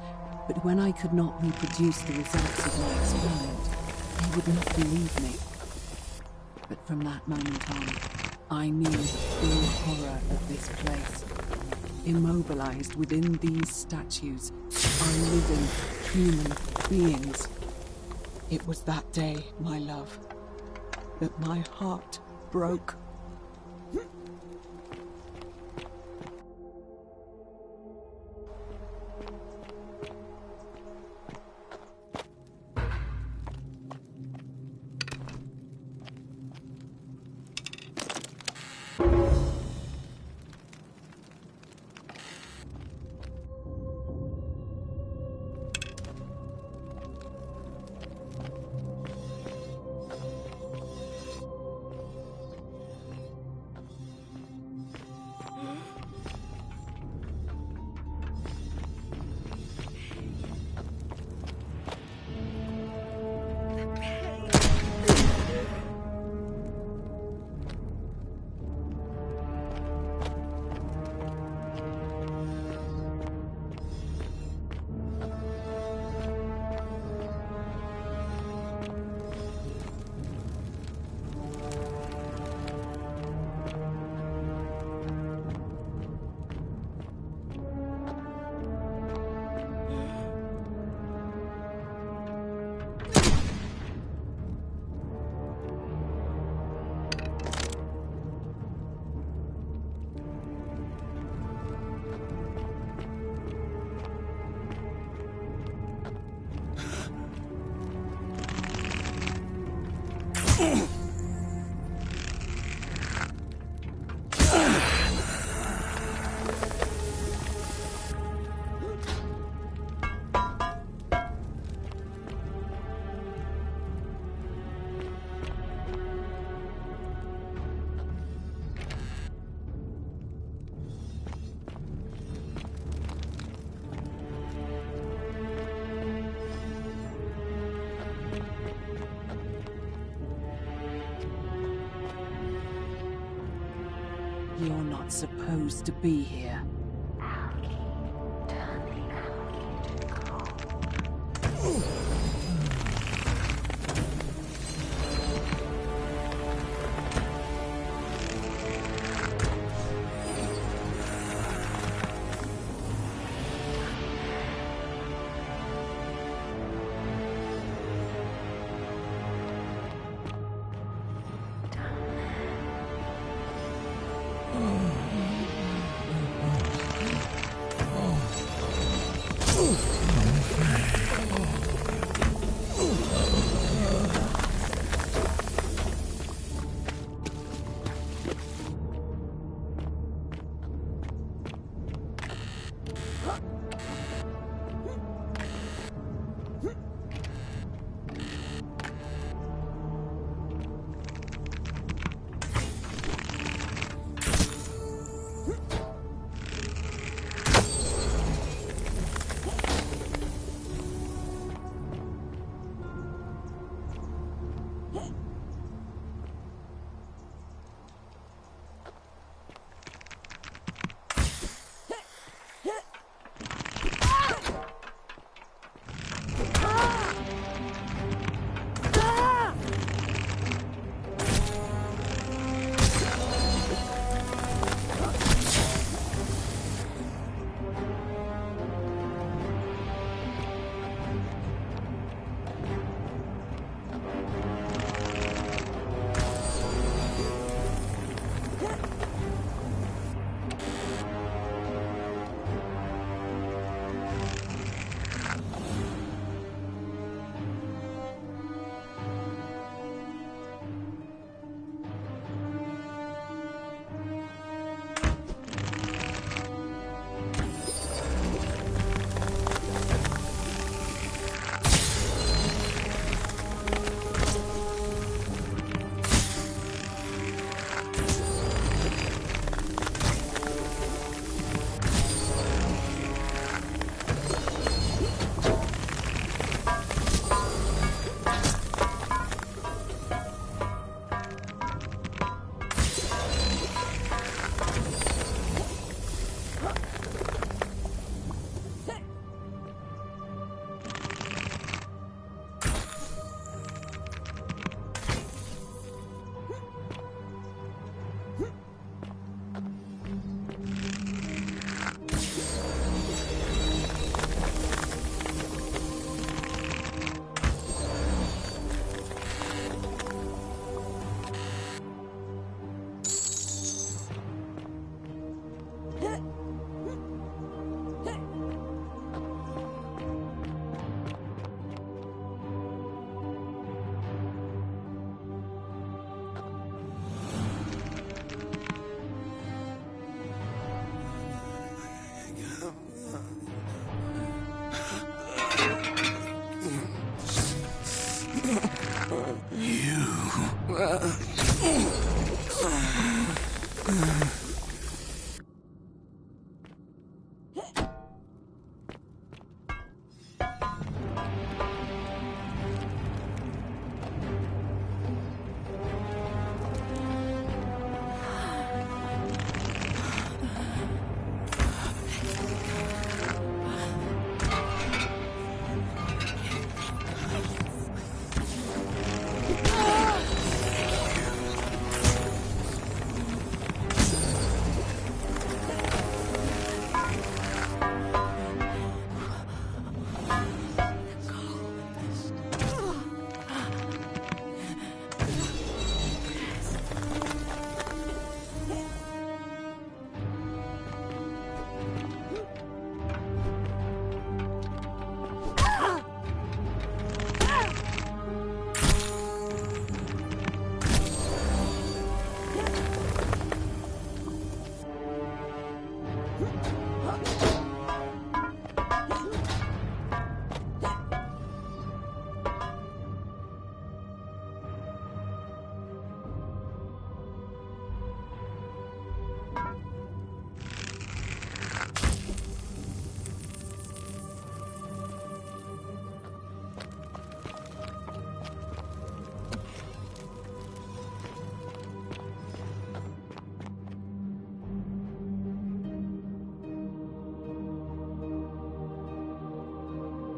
but when I could not reproduce the results of my experiment, they would not believe me. But from that moment on, I knew the full horror of this place. Immobilized within these statues are living human beings. It was that day, my love, that my heart broke. You're not supposed to be here.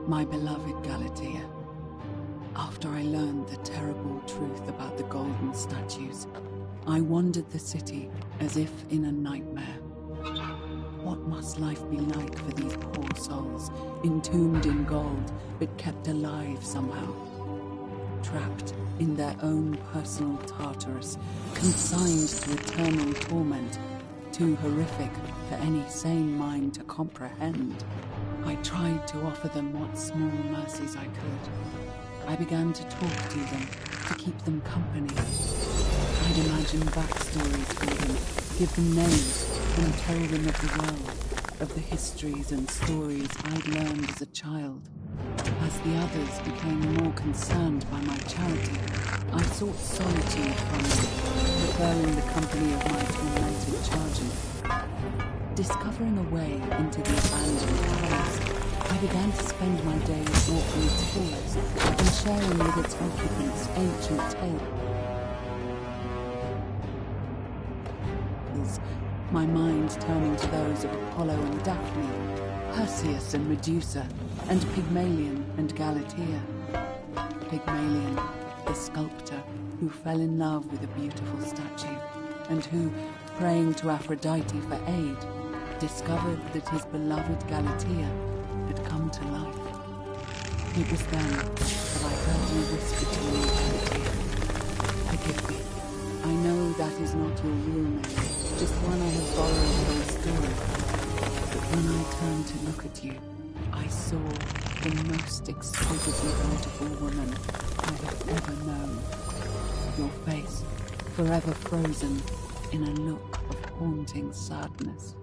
My beloved Galatea, after I learned the terrible truth about the golden statues, I wandered the city as if in a nightmare. What must life be like for these poor souls, entombed in gold, but kept alive somehow? Trapped in their own personal Tartarus, consigned to eternal torment, too horrific for any sane mind to comprehend. I tried to offer them what small mercies I could. I began to talk to them, to keep them company. I'd imagine backstories for them, give them names, and tell them of the world, of the histories and stories I'd learned as a child. As the others became more concerned by my charity, I sought solitude from them, preferring the company of my tormented charges. Discovering a way into the abandoned palace, I began to spend my days walking its halls and sharing with its occupants ancient tales. My mind turning to those of Apollo and Daphne, Perseus and Medusa, and Pygmalion and Galatea. Pygmalion, the sculptor who fell in love with a beautiful statue, and who, praying to Aphrodite for aid, discovered that his beloved Galatea had come to life. It was then that I heard you whisper to me, Galatea. Forgive me. I know that is not your real name, just one I have borrowed from a story. But when I turned to look at you, I saw the most exquisitely beautiful woman I have ever known. Your face forever frozen in a look of haunting sadness.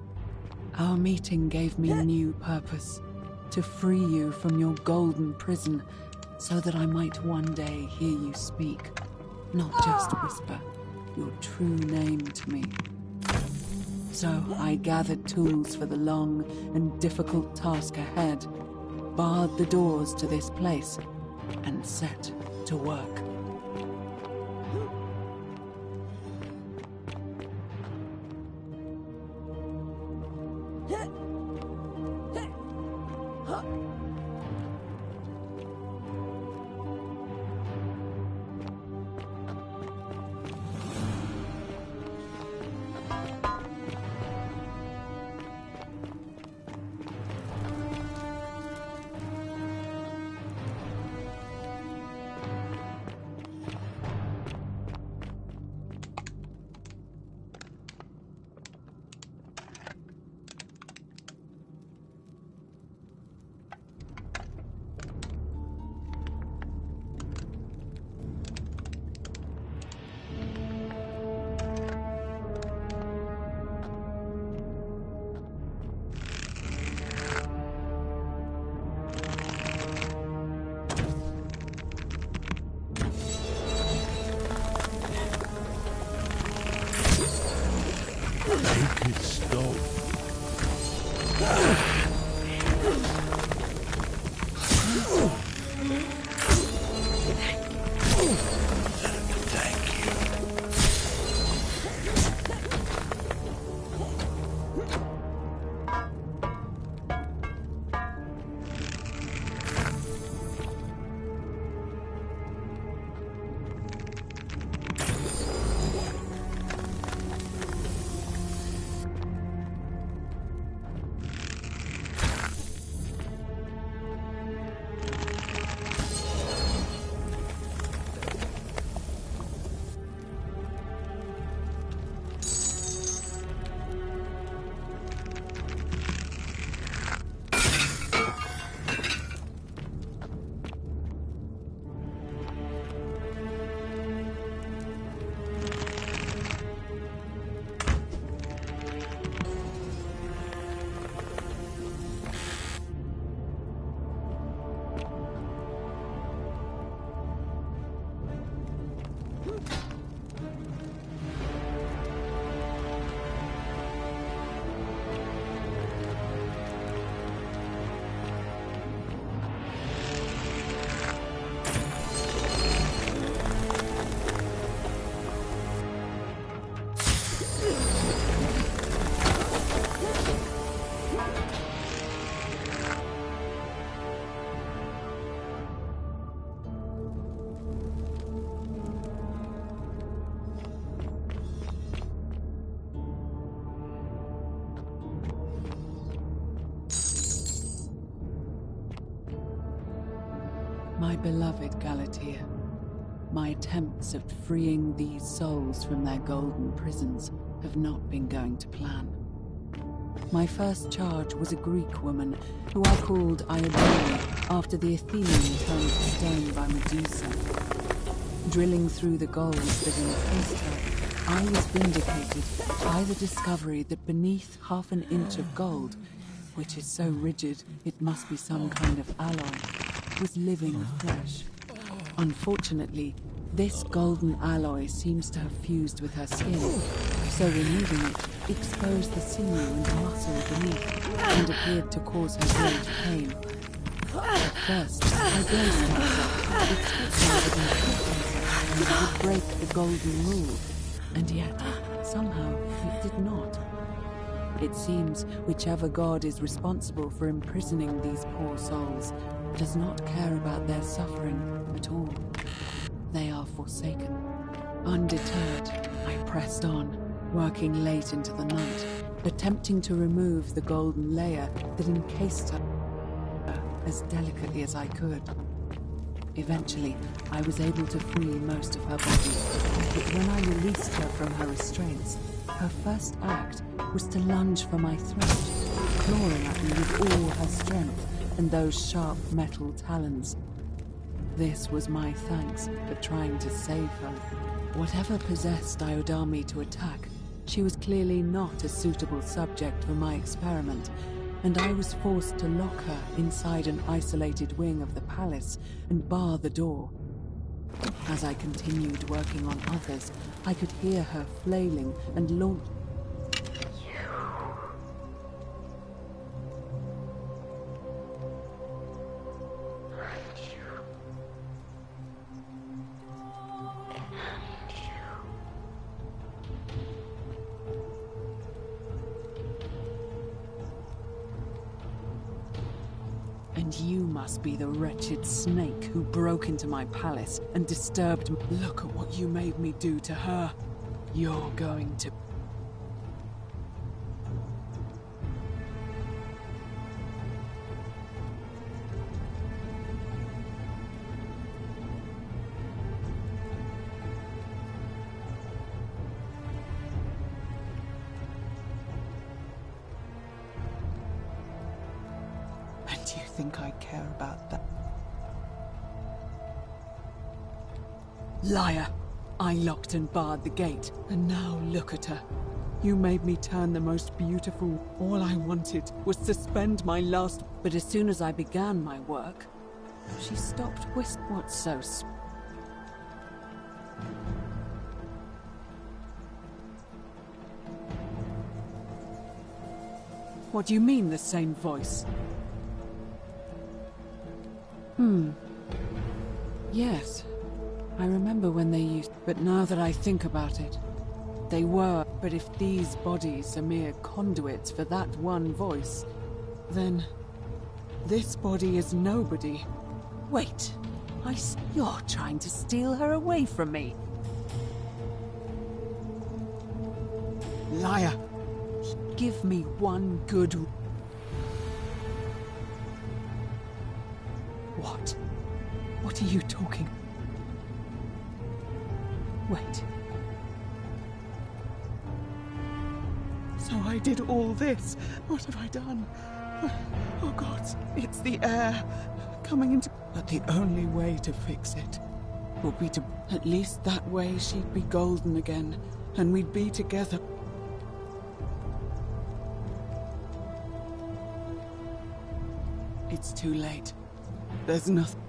Our meeting gave me new purpose, to free you from your golden prison, so that I might one day hear you speak, not just whisper your true name to me. So I gathered tools for the long and difficult task ahead, barred the doors to this place, and set to work. Make it stop. My beloved Galatea, my attempts at freeing these souls from their golden prisons have not been going to plan. My first charge was a Greek woman who I called Iodine after the Athenian turned to stone by Medusa. Drilling through the gold that encased her, I was vindicated by the discovery that beneath half an inch of gold, which is so rigid it must be some kind of alloy, was living flesh. Unfortunately, this golden alloy seems to have fused with her skin, so removing it exposed the sinew and muscle beneath and appeared to cause her great pain. At first, I braced myself, expecting that it would break the golden rule, and yet, somehow, it did not. It seems whichever god is responsible for imprisoning these poor souls does not care about their suffering at all. They are forsaken. Undeterred, I pressed on, working late into the night, attempting to remove the golden layer that encased her as delicately as I could. Eventually, I was able to free most of her body, but when I released her from her restraints, her first act was to lunge for my throat, clawing at me with all her strength and those sharp metal talons. This was my thanks for trying to save her. Whatever possessed Iodame to attack, she was clearly not a suitable subject for my experiment, and I was forced to lock her inside an isolated wing of the palace and bar the door. As I continued working on others, I could hear her flailing and launch. And you must be the wretched snake who broke into my palace and disturbed me. Look at what you made me do to her. You're going to... think I care about that? Liar! I locked and barred the gate, and now look at her. You made me turn the most beautiful. All I wanted was to spend my last... But as soon as I began my work, she stopped what's so... What do you mean, the same voice? Yes. I remember when they used... But now that I think about it, they were. But if these bodies are mere conduits for that one voice, then this body is nobody. Wait. You're trying to steal her away from me. Liar. Give me one good... What? What are you talking... Wait. So I did all this. What have I done? Oh God, it's the air coming into... But the only way to fix it would be to... At least that way she'd be golden again, and we'd be together. It's too late. There's nothing...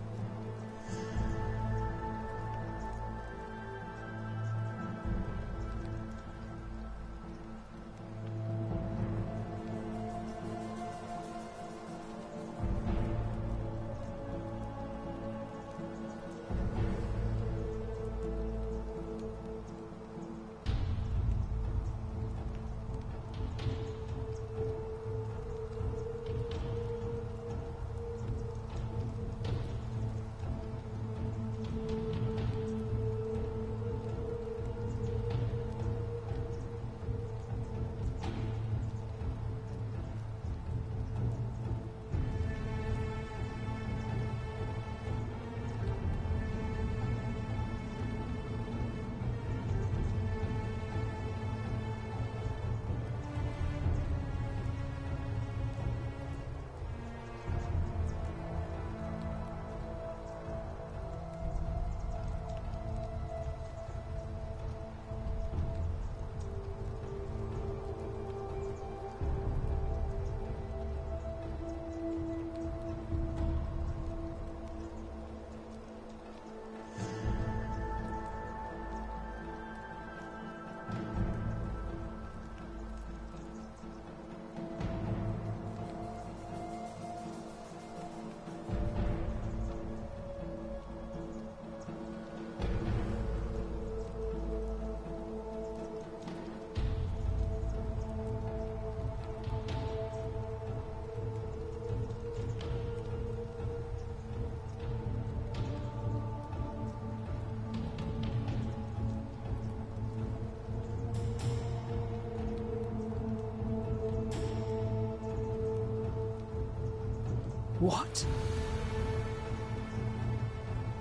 What?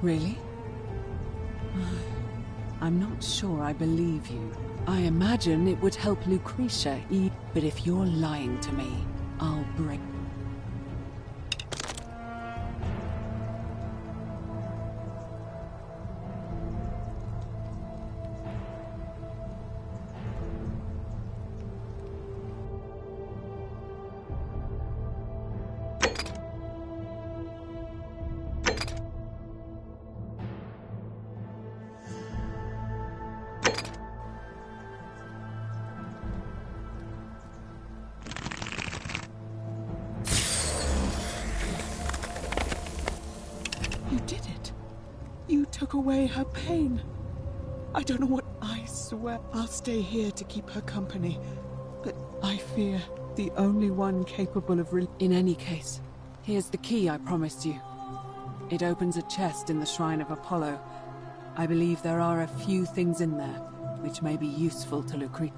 Really? I'm not sure I believe you. I imagine it would help Lucretia, but if you're lying to me, I'll break. You did it. You took away her pain. I don't know what I swear. I'll stay here to keep her company. But I fear the only one capable of In any case, here's the key I promised you. It opens a chest in the Shrine of Apollo. I believe there are a few things in there which may be useful to Lucretia.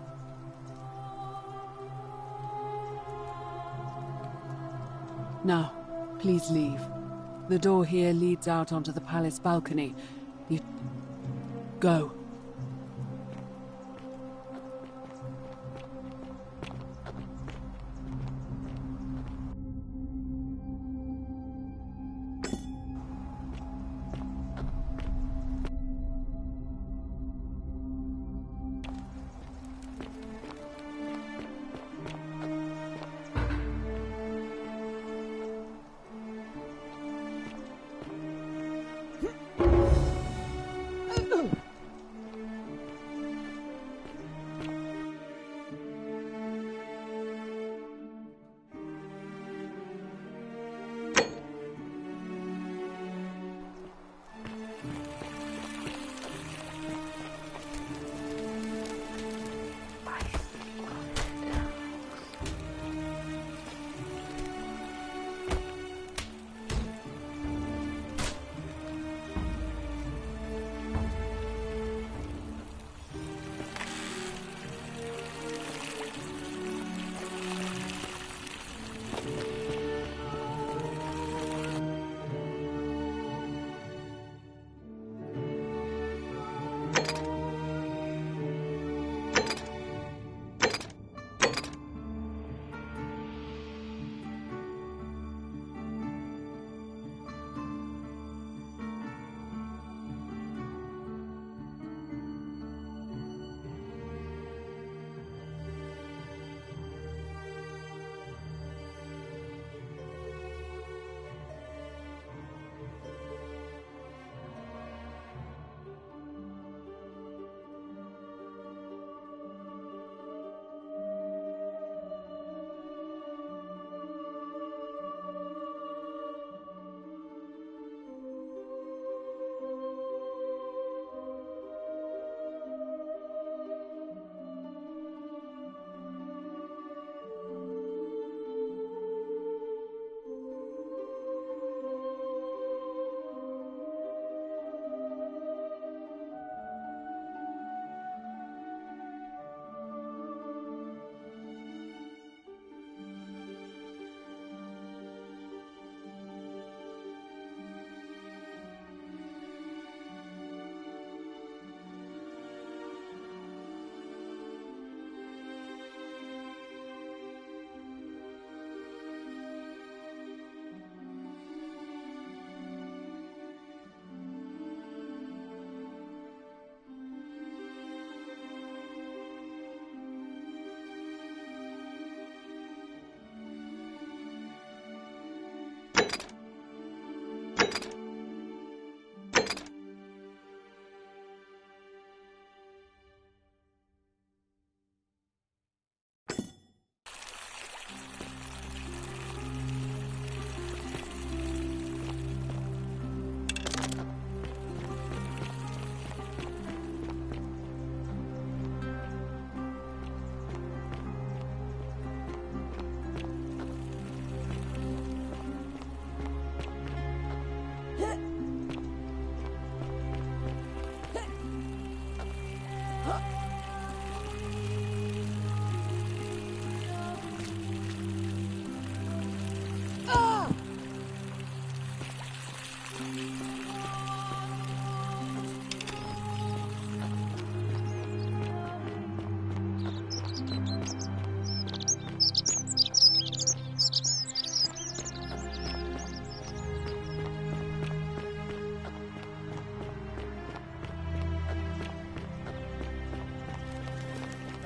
Now, please leave. The door here leads out onto the palace balcony. You... Go.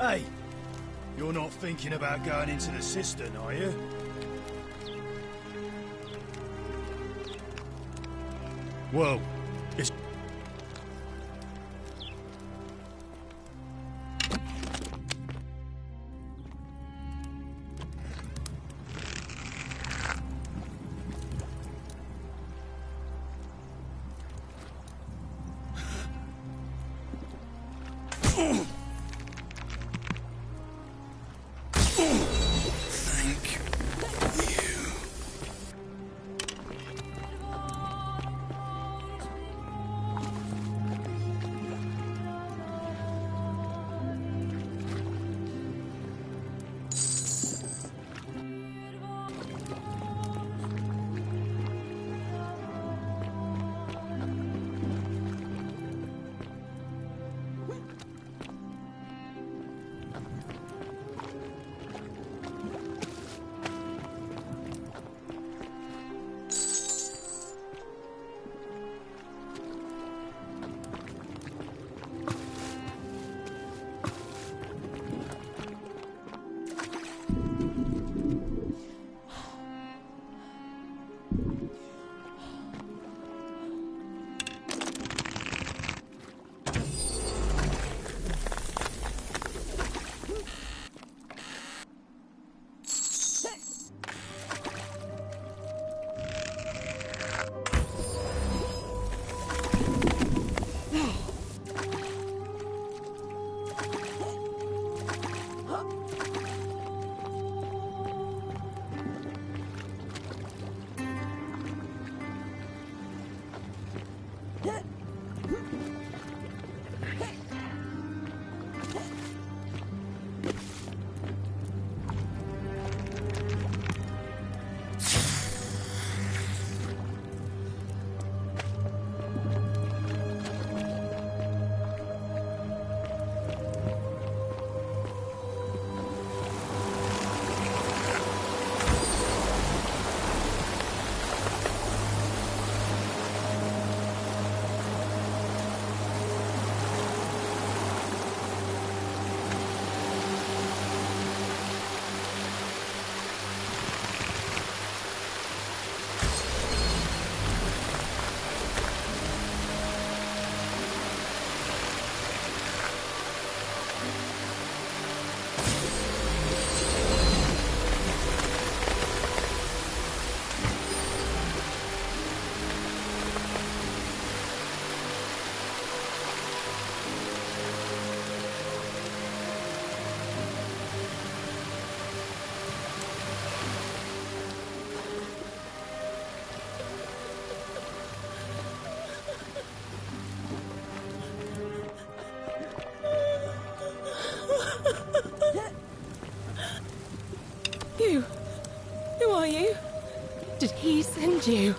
Hey, you're not thinking about going into the cistern, are you? Well, it's... You? Who are you? Did he send you?